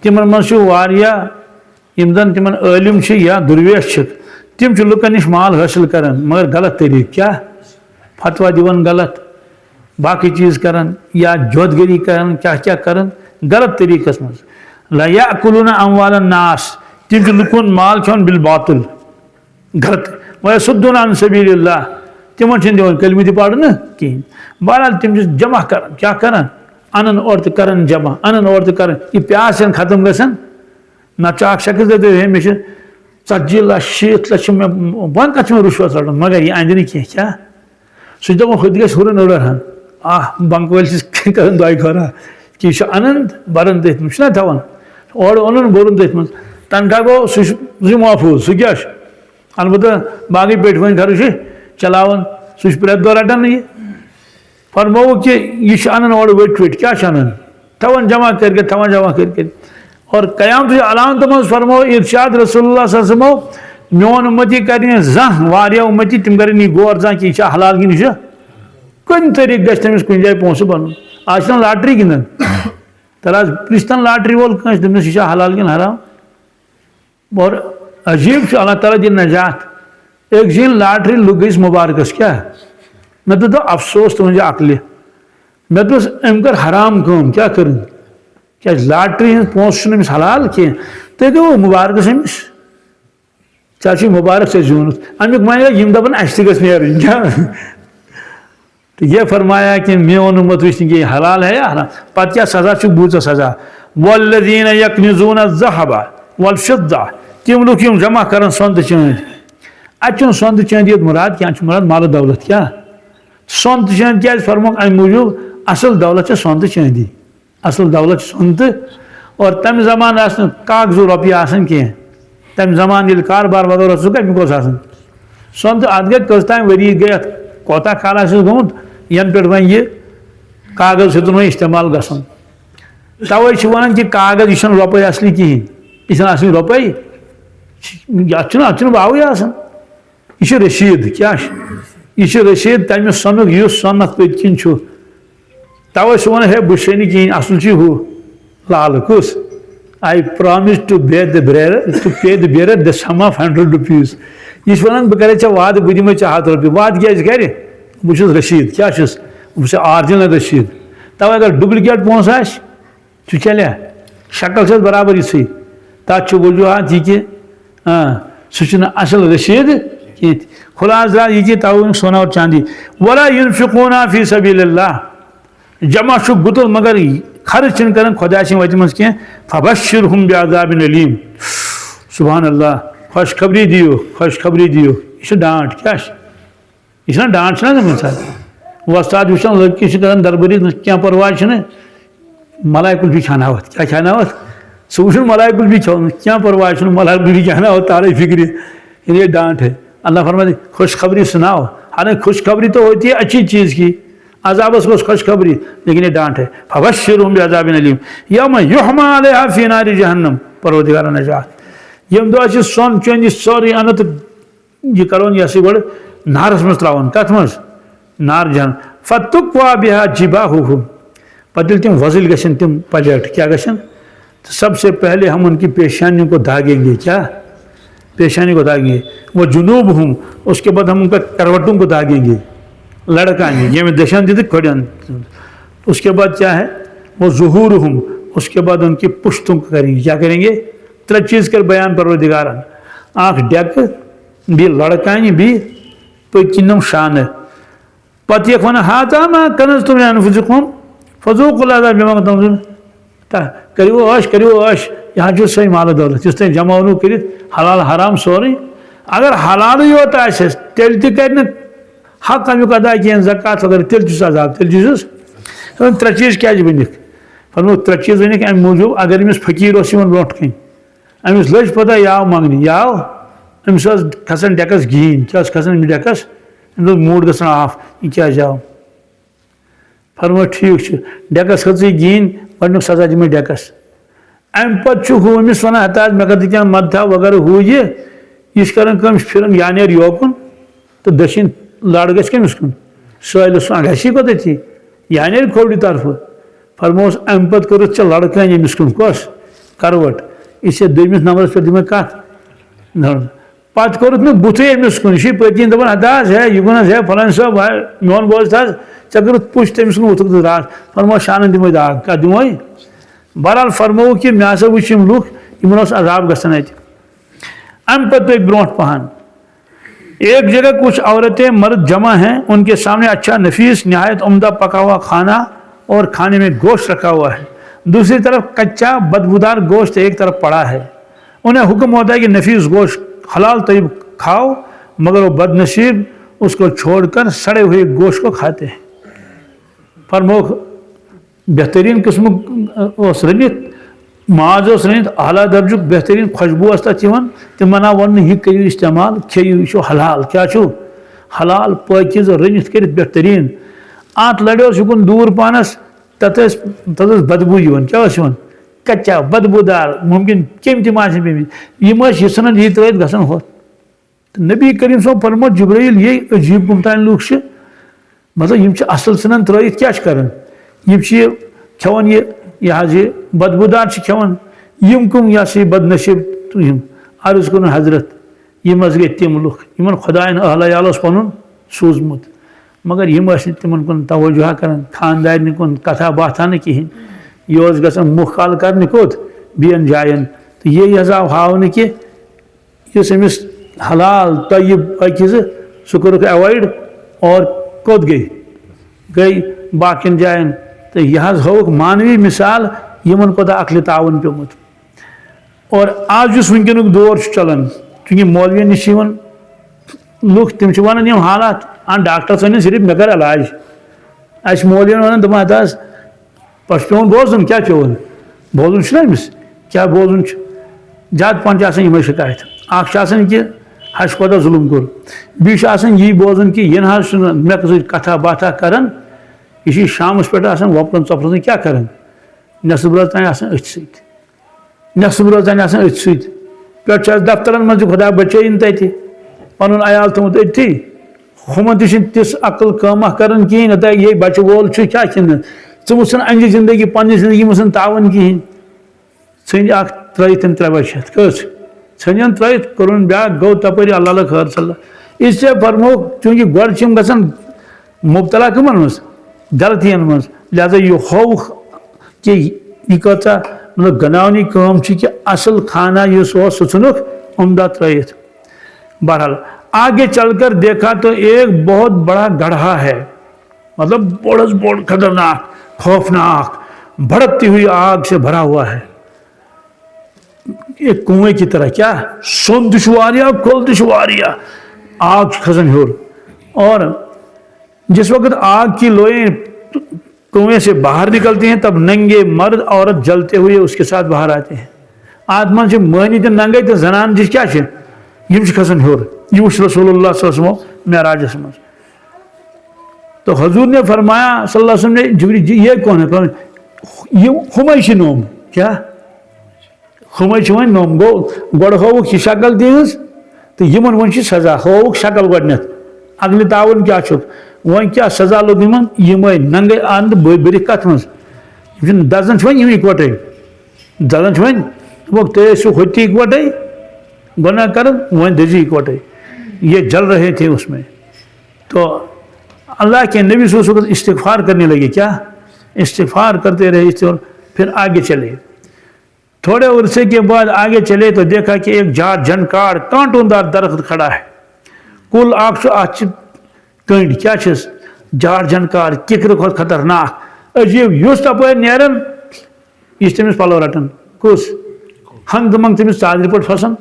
تِمن منٛز چھُ واریاہ یم زن تِمن عٲلِم چھِ یا دُرویش چھِکھ تِم چھِ لُکن نِش مال حٲصِل کران مگر غلط طریٖقہٕ کیٛاہ فتوا دِوان غلط باقٕے چیٖز کران یا جودگٔری کران کیٛاہ کران غلط طریٖقس منٛز لَیَأْکُلُونَ أَمْوَالَ النَّاسِ تِم چھِ لُکن مال کھیوان بالباطل غلط وَیَصُدُّونَ عَن سَبِیلِ اللہِ تِمن چھِنہٕ دِوان کلمہٕ تہِ پرنہٕ کِہیٖنۍ بہرحال تِم چھِ جمع کران کیٛاہ کران انان اورٕ تہٕ کران جمع انان اورٕ تہٕ کران یہِ پیاس چھنہٕ ختم گژھان نتہٕ چھُ اکھ شخص دپہِ ہے مےٚ چھِ 40 لچھ 60 لچھ چھِ مےٚ وۄنۍ کتھ چھُ مےٚ رُشوت رٹُن مگر یہِ اندِ نہٕ کینٛہہ کیٛاہ سُہ چھُ دپان ہُہ تہِ گژھِ ہُرن أڑرہن بنکہٕ وٲلۍ چھِس کران دۄیہِ خٲرا کہِ یہِ چھُ انان بران تٔتھۍ منٛز چھُنہ تھاوان اورٕ اوٚنُن بوٚرُن تٔتھۍ منٛز تنخواہ گوٚو سُہ چھُ محفوٗظ سُہ کیٛاہ چھُ البتہ باقٕے پیٹہِ وۄنۍ خرٕچ چھِ چلاوان سُہ چھُ پرٮ۪تھ دۄہ رٹان نہٕ یہِ فرمووُکھ کہ یہِ چھُ انان اورٕ ؤٹۍ ؤٹۍ کیٛاہ چھُ انان تھاوان جمع کٔرِتھ تھاوان جمع کٔرِتھ اور قیامتٕچ علامتو منٛز فرموو ارشاد رسول اللہ صلی اللہ علیہ وسلم میون اُمتی کرِ نہٕ زانٛہہ واریاہ اُمتی تِم کرن یہِ غور زانٛہہ کہِ یہِ چھا حلال کِنہٕ یہِ چھُ کُنہِ طریٖقہٕ گژھِ تٔمِس کُنہِ جایہِ پونٛسہٕ بنُن آز چھِنہ لاٹری گِنٛدان تیٚلہِ حظ پرٛژھتن لاٹری وول کٲنٛسہِ دٔپنَس یہِ چھا حلال کِنہٕ حرام اور عجیٖب چھُ اللہ تعالیٰ دِنۍ نجات أکۍ زیٖنۍ لاٹری لُکھ گٔژھۍ مُبارکس کیٛاہ مےٚ دوٚپ افسوس تُہنٛزِ عقلہِ مےٚ دوٚپُس أمۍ کٔر حرام کٲم کیٛاہ کٔرٕن کیٛازِ لاٹری ہٕنٛز پونٛسہٕ چھُنہٕ أمِس حلال کینٛہہ تُہۍ گوٚوٕ مُبارکس أمِس ژےٚ چھُے مُبارک ژےٚ زیوٗنُتھ امیُک معنی گوٚو یِم دپان اَسہِ تہِ گٔژھ نیرٕنۍ کیٛاہ تہٕ یہ فرمایا کہ میون اُمت وٕچھ نہٕ کینٛہہ حلال ہے یا حرام پتہٕ کیٛاہ سزا چھُ بوٗزا سزا وَالَّذیٖنَ یَکْنِزُونَ الذَّہَبَ والفضة تم لوگ یم جمع کران سوند چاند اتن سوند چاندی مراد کیا مراد مال دولت کیا سوند چاند کیا فرموک ام موجود اصل دولت سوند چاندی اصل دولت سوند اور تم زمان آسن کاغذ روپیہ آسن کی تم زمان یل کاربار وغیرہ سو کمی گوس آسن سوند ات گئی کس تام وری گئی کوتا کالا سے گومت ین پہ ون یہ کاغذ ہتن استعمال گسن توے ونان کہ کاغذ یہ روپے اصلی کہین یہ اصلی روپے اتھ باوی آسان یہ رشید کیا یہ رشید تمہ سونک اس سونت پت کن توے ون ہے بشینی کہین اصل ہو لال کس I promise to pay the bearer the sum of 100 rupees یہ ونان بہ کرے ژے وعدہ بہ دمے ژے 100 روپیہ وعدہ کیازِ کرِ بہ چھُس رشید کیا چھُس بہ چھُس آرجنل رشید توے اگر ڈپلکیٹ پونس آسہِ سُہ چلیا شکل چھس برابر یِژھٕے تَتھ چھُ وجوہات یہ کہ سُہ چھُنہٕ اصل رشید کینٛہہ خلاص درٛاو یہِ کہِ توے ووٚنُکھ سونا اور چاندی ولا ينفقون فی سبیل اللہ جمع چھُ گُتُل مگر خرچ چھِنہٕ کران خدا سٕنٛدِ وتہِ منٛز کینٛہہ فبشرهم بعذاب علیم سبحان اللہ خوشخبری دیو خوشخبری دیو یہ چھُ ڈانٹ کیا یہ چھُنہ ڈانٹ چھُنہ کُنہِ ساتہٕ وۄستاد وٕچھان لڑکی چھِ کران دربٔری کینٛہہ پرواے چھُنہٕ ملائی کلفی کھاناوت کیا کھاناوت سہ وچھن ملائی کلفی کھون کیا پرواہ چھُنہٕ ملائی کلفی کھاناوت تارے فکری یہ ڈانٹ ہے اللہ فرماتے خوشخبری سناؤ حالانکہ خوشخبری تو ہوتی ہے اچھی چیز کی عذاب اس کو خوشخبری لیکن یہ ڈانٹ ہے فبشرهم بعذاب علیم یوم یحمى علیہا فی نار جہنم پروردگار نجات یم دۄہ چھِ سۄن چٲنٛدِ سورُے انت یہ کرون یہ گۄڈٕ نارس منٛز ترٛاوُن کتھ منٛز نار جہنم فتُکوا بہا جباہُہم پتہ تم وزل گژھن تم پلیٹ کیا گژھن سب سے پہلے ہم ان کی پیشانیوں کو داغیں گے کیا پیشانی کو داغیں گے وہ جنوبہم اس کے بعد ہم ان کا کروٹوں کو داغیں گے لڑکائیں گے یہ میں دشان دیتے کھڑیاں اس کے بعد کیا ہے وہ ظہورہم اس کے بعد ان کی پشتوں کو کریں گے کیا کریں گے 3 چیز کر بیان پروردگارن آنکھ ڈیک بھی لڑکائیں بھی پکنم شان پتہ یہ ون ہاتا ما کنزتم لانفسکم فذوقوا العذاب بما کنتم تکذبون کریو عش یہاں چھُ سۄے مال دولت یُس تۄہہِ جمع اوٚنوُ کٔرِتھ حلال حرام سورُے اگر حلالٕے یوت آسٮ۪س تیٚلہِ تہِ کرِ نہٕ حق امیُک ادا کینٛہہ زکات وغیرہ تیٚلہِ چھُس عذاب تیٚلہِ چھُس 3 چیٖز کیٛازِ ؤنِکھ فرمووُکھ 3 چیٖز ؤنِکھ اَمہِ موٗجوٗب اگر أمِس فقیٖر اوس یِوان برونٛٹھ کَنۍ أمِس لٔج پتہ یہِ آو منٛگنہِ یہِ آو أمِس ٲس کھسان ڈٮ۪کس گیٖن کیٛاہ ٲس کھسان أمِس ڈٮ۪کس أمِس اوس موٗڈ گژھان آف یہِ کیٛازِ آو فرمو ٹھیٖک چھُ ڈٮ۪کس کھٔژٕے گیٖنۍ گۄڈنیُک سزا دِمے ڈٮ۪کس امہِ پتہٕ چھُ ہُہ أمِس ونان ہتا مےٚ کر کینٛہہ مدتھا وغیرہ ہُہ یہِ چھُ کران کٲم یہِ چھُ پھِران یا نیرِ یوکُن تہٕ دٔچھِنۍ لڑ گژھِ کٔمِس کُن سٲلِس کُن گژھی کوٚت تٔتی یا نیرِ کھوورِ طرفہٕ فرمووُس امہِ پتہٕ کٔرٕتھ ژےٚ لڑکٲنۍ أمِس کُن کۄس کروٹ یہِ چھِ 2مِس نمبرس پٮ۪ٹھ دِمے کتھ پتہٕ کوٚرُتھ مےٚ بُتھٕے أمِس کُن یہِ چھُے پٔتۍ کِنۍ دپان ہتا حظ ہے یہِ کُن حظ ہے فلٲنۍ صٲب میون بوز حظ ژےٚ کٔرٕتھ پُش تٔمِس کُن وُتھُکھ ژٕ راتھ فرمووُس شانن دِمے داغ کتھ دِموے بہرحال فرمووُکھ کہ مےٚ ہسا وٕچھ یِم لُکھ یِمن اوس عذاب گژھان اَتہِ امہِ پتہٕ پٔکۍ برونٛٹھ پہن ایک جگہ کچھ عورتیں مرد جمع ہیں ان کے سامنے اچھا نفیس نہایت عمدہ پکا ہوا کھانا اور کھانے میں گوشت رکھا ہوا ہے دوسری طرف کچا بدبودار گوشت ایک طرف پڑا ہے انہیں حکم ہوتا ہے کہ نفیس گوشت حلال طیب کھاؤ مگر وہ بد نصیب اس کو چھوڑ کر سڑے ہوئے گوشت کو کھاتے ہیں فرمووُکھ بہترین قسم رنت ماز رنت اعلیٰ درجک بہترین خوشبو تک تم ونان ون یہ کرو استعمال کھیو یہ حلال کیا حلال پاکیز رنت کر بہترین ات لڑو یکن دور پانس تت بدبو کیا کچا بدبو دار ممکن کم تم پیمت یہ ژھنان یہ ترت گھان ہو نبی کریم صٲب فرمو جبرائیل یہ عجیب گمتان لوگ مطلب یہ اصل ژھنان ترت کیا کران یہ کھیون یہ حض یہ بدبودار کھیون یم کم یہ سا بد نصیب عرض کر حضرت یم گئی تم لُکھ یمن خدائن اہل عیال پن سوزمت مگر یم تمن کن توجہ کران خاندارنہ کن کتھا باتھا نہ کہین یہ گژھان مُکھ کال کرنے کوت بین جائن تو یہ آو ہاؤنہ کہ اس امس حلال طیب پاکیزہ سہ کورُکھ ایوائڈ اور کوت گئی باقین جائن تو یہ ہوک مانوی مثال یمن کوتاہ عقلِ تعاون پیومت اور آج اس ونکینک دور چلان چونکہ مولوی نش لوگ تم ونان یم حالات ڈاکٹر ون صرف مے کر علاج اس مولوین ونان دپان ہتھ پس پیون بوزن کیا پیون بوزن چھنا امس کیا بوزن زیادہ پہن آسان یمے شکایت اخ آسان کہ حش خدا ظلم کور بیس آسان یہ بوزن کہ یہ نہ مے سۭتۍ کتھا باتھا کران یہ شامس پہ آسان وپرن ژۄپرن کیا کران نصب روز تان آسان اتھ سۭتۍ نصب روز تان آسان اتھ سۭتۍ پٮ۪ٹھ دفترن منٛز خدا بچٲیِن تتہِ پنُن عیال تھوٚمُت أتھی ہُمن تہِ چھِنہٕ تِژھ عقل کٲمہ کران کِہیٖنۍ نتہٕ یہ بچہ وول چھُ کیٛاہ کِنہٕ ژٕ وٕچھن انجہِ زندگی پننہِ زندگی منٛز تاون کِہیٖنۍ ژھٕنۍ اکھ ترٲیِتھ تِم 3 بچہِ ہٮ۪تھ کٔژ ژھٕنٮ۪ن ترٲیِتھ کوٚرُن بیٛاکھ گوٚو تپٲری اللہ اللہ خٲر صلی اس لیے فرمووُکھ چوٗنٛکہِ گۄڈٕ چھِ یِم گژھان مُبتلا کٕمن منٛز غلطین منٛز لہذا یہ ہووُکھ کہ یہ کۭژاہ مطلب گناونی کٲم چھِ کہ اصل کھانا یُس اوس سُہ ژھٕنُکھ عمدہ ترٲیِتھ بہرحال آگے چل کر دیکھا تو ایک بہت بڑا گڑھا ہے مطلب بڑ خطرناک خوفناک بھڑکتی ہوئی آگ سے بھرا ہوا ہے ایک کنویں کی طرح کیا سون دشواریاں کھول دشواریاں آگ کھسن ہور اور جس وقت آگ کی لوئیں کنویں سے باہر نکلتی ہیں تب ننگے مرد عورت جلتے ہوئے اس کے ساتھ باہر آتے ہیں آدمان سے مہنی تو ننگے تو زنان جس کیا چھے یم کھسن ہور یہ وچ رسول اللہ صلی اللہ علیہ وسلم معراجس منٛز تو حضور نے فرمایا صلی اللہ علیہ وسلم نے جبریل یہ کون ہے یہ ہمیں نوم کیا ہمیں ون نوم گو گوڑ ہووک یہ شکل تہذ تو یمن ون سزا ہووک شکل گۄڈنیتھ اگلہِ تعاون کیا چھُکھ ون کیا سزا لوگ یمن یمے ننگے آند برِکھ کتھ منٛز یم دزان چھِ ون یم اکوٹے دزان چھِ ون دوٚپُکھ تُہۍ ٲسِو ہوٚتہِ اکوٹے گناہ کرن ون دزی اکوٹے یہ جل رہے تھے اس میں تو اللہ کے نبی صلی اللہ علیہ وسلم استغفار کرنے لگے کیا استغفار کرتے رہے اور پھر آگے چلے تھوڑے عرصے کے بعد آگے چلے تو دیکھا کہ ایک جھاڑ جھنکار کانٹوں دار درخت کھڑا ہے کل آگ ات کنڈ کیا جھاڑ جھنکار ککر کھت خطرناک عجیب یس تپر نیران یہ تمس پلو رٹان کس ہنگ منگ تمس ژادرِ پٲٹھۍ پھسان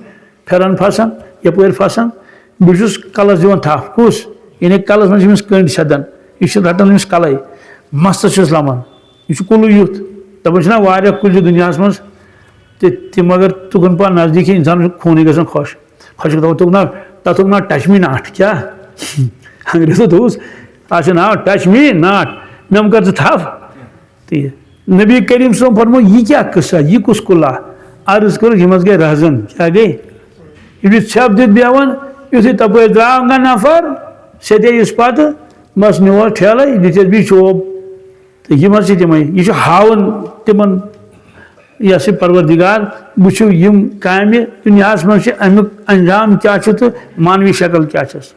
پھران پھسان یپٲرۍ پھسان بہٕ چھُس کلس دِوان تھپھ کس یعنی کلس منٛز أمِس کنڈ سیدان یہ رٹان أمِس کلے مستس چھُس لمان یہ کُلُے یُتھ دپان چھِنا واریاہ کُلۍ دُنیاہس منٛز تم اگر تُکن پا نزدیٖکی انسان خوٗنٕے گژھان خۄش خۄش تتھ ناو ٹچ می ناٹ کیا انگریزو دوس اچھا ناو ٹچ می ناٹ مےٚ کر ژٕ تھپھ تہٕ نبی کریم صٲبن فرمو یہ کیا قصہ یہ کُس کُلا عرض کوٚرُکھ یِم حظ گٔے رہزن کیا گٔے یِم چھِ ژھٮ۪پھ دِتھ بیٚہوان یُتھُے تپٲرۍ درٛاو کانٛہہ نفر سیٚدییس پتہٕ بس نیوٗہس ٹھیلے دِتِس بیٚیہِ چوب تہٕ یِم حظ چھِ تِمے یہ چھُ ہاوان تِمن یہ سا پروردگار وچھو یم کامہِ دنیاہس منٛز چھِ امیُک انجام کیا چھُ تہٕ مانوی شکل کیا چھس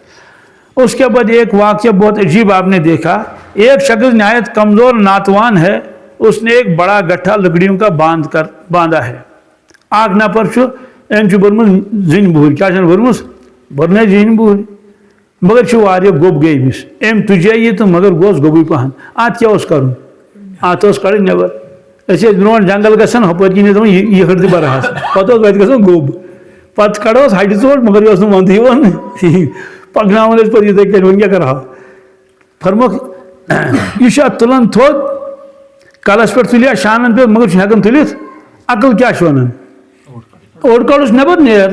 اس کے بعد ایک واقعہ بہت عجیب آپ نے دیکھا ایک شخص نہایت کمزور ناتوان ہے اس نے ایک بڑا گٹھا لکڑیوں کا باندھا ہے اکھ نفر چھُ أمۍ چھُ بٔرمٕژ زِنۍ بوٗرۍ کیٛاہ چھَن بٔرمٕژ بٔرنَے زِنۍ بوٗرۍ مگر چھُ واریاہ گوٚب گٔے أمِس أمۍ تُجے یہِ تہٕ مگر گوٚس گوٚبُے پہن اَتھ کیٛاہ اوس کَرُن اَتھ اوس کَڑٕنۍ نٮ۪بر أسۍ ٲسۍ برونٛٹھ جنگل گژھان ہُپٲرۍ کِنۍ ٲسۍ دَپان یہِ ہٕڑ تہِ بَرہَس پَتہٕ اوس وَتہِ گژھان گوٚب پَتہٕ کَڑہوس ہَٹہِ ژوٚٹ مگر یہِ اوس نہٕ وَندٕ یِوان پَکناوان ٲسۍ پَتہٕ یِتھَے کٔنۍ وۄنۍ کیٛاہ کَرہاو فرموکھ یہِ چھُ اَتھ تُلان تھوٚد کَلَس پٮ۪ٹھ تُلہِ یا شانَن پٮ۪ٹھ مگر چھُ ہٮ۪کان تُلِتھ عقل کیٛاہ چھُ وَنان اوٚڑ کَڑُس نٮ۪بر نیر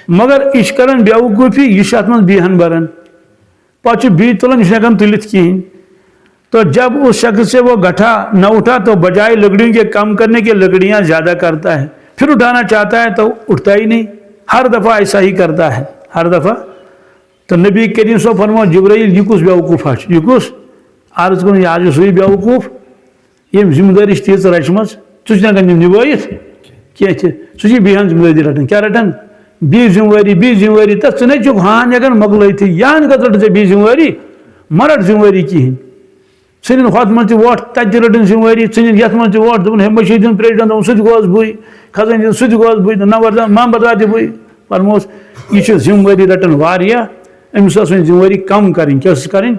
مگر یہِ چھُ کَران بیوقوٗفی یہِ چھُ اَتھ منٛز بیٚہن بَران پَتہٕ چھُ بیٚیہِ تُلان یہِ چھُنہٕ ہٮ۪کان تُلِتھ کِہیٖنۍ تو جب اس شخص سے وہ گٹھا نہ اٹھا تو بجائے لکڑیوں کے کم کرنے کے لکڑیاں زیادہ کرتا ہے پھر اٹھانا چاہتا ہے تو اٹھتا ہی نہیں ہر دفعہ ایسا ہی کرتا ہے ہر دفعہ تو نبی کریم صلی اللہ علیہ وسلم فرمو جبرائیل یہ کس بیوقوف ہے یہ کس عرض کرن یہ آج سوی بیوقوف یم ذمہ داری تیز رچمژ ژٕ چھُکھ ہٮ۪کان یِم نِبٲیِتھ کینٛہہ تہِ ژٕ چھُکھ بیٚہن ذمہ دٲری رٹان کیٛاہ رٹان بیٚیہِ ذمہ دٲری تتھ ژٕ نے چھُکھ ہان ہٮ۪کان مۄکلٲیتھٕے یہن خٲطرٕ رٹ ژےٚ بیٚیہِ ذمہ دٲری مہ رٹ ذمہ دٲری کِہیٖنۍ ژھٕنِن ہۄتھ منٛز تہِ وۄٹھ تتہِ تہِ رٔٹٕنۍ ذمہ دٲری ژھٕنِن یتھ منٛز تہِ وۄٹھ دوٚپُن ہے مٔشیٖد ہُنٛد پریزڈنٹ دوٚپُن سُہ تہِ گوس بٕے خزٲنۍ دِیُن سُہ تہِ گوس بٕے نمبردار محمد تہِ بٕے فرموس یہِ چھُ ذمہ دٲری رٹان واریاہ أمِس ٲس وۄنۍ ذمہ دٲری کم کرٕنۍ کیٛاہ ٲسٕس کرٕنۍ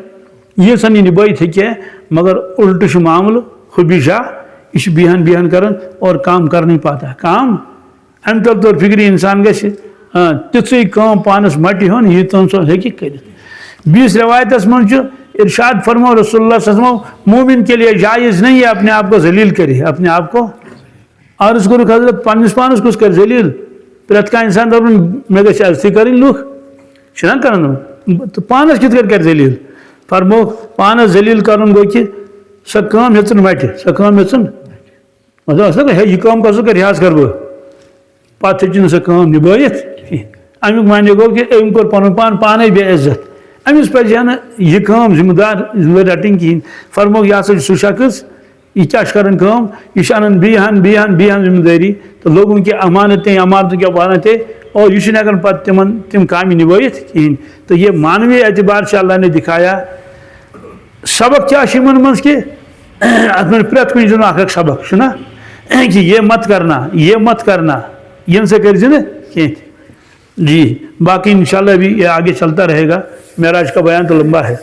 ییٖژاہ یہِ نِبٲیِتھ ہیٚکہِ مگر الٹہٕ چھُ معاملہٕ ہُبی شاہ یہ بیہن کرن اور کام کر نہیں پاتا کام ام تل طور فکری انسان گھس تیژے کام پانس مٹی ہن یہ تن سو ہیکہ کرت بیس روایتس من ارشاد فرمو رسول اللہ صلی اللہ علیہ وسلم مومن کے لیے جائز نہیں ہے اپنے آپ کو ذلیل کرے اپنے آپ کو عرض کرو حضرت پنس پانس کس کر ذلیل پریت کا انسان دپن مے گژھِ عزتی کریں لوگ چھنا کران تو پانس کت کر ذلیل فرمو پانس ذلیل کرن گو کہ سہ کام ہیژن مٹہِ سہ کام ہیژن مطلب ہے یہ کام کر کر یہاز کر بہ پتہ ہیٚچہِ نہٕ سہ کام نبٲیِتھ امیُک معنی گوٚو کہ أمۍ کوٚر پنُن پان پانے بے عزت امس پزِ نہٕ یہ کام ذمہ داری رٹٕنۍ کہین فرمو یہ ہسا سہ شخص یہ کیا کران کام یہ انان بیہن ذمہ داری تو لوگوں کی امانتیں امانتوں کی امانتیں اور یہ ہکان پتہ تم کامہ نبھٲیِتھ کہین تو یہ معنوی اعتبار سے اللہ نے دکھایا سبق کیا یمن من کہ ات من پریت کن دن اخ سبق چھنا کہ یہ مت کرنا یم سے کر کہیں جی باقی انشاءاللہ بھی یہ آگے چلتا رہے گا معراج کا بیان تو لمبا ہے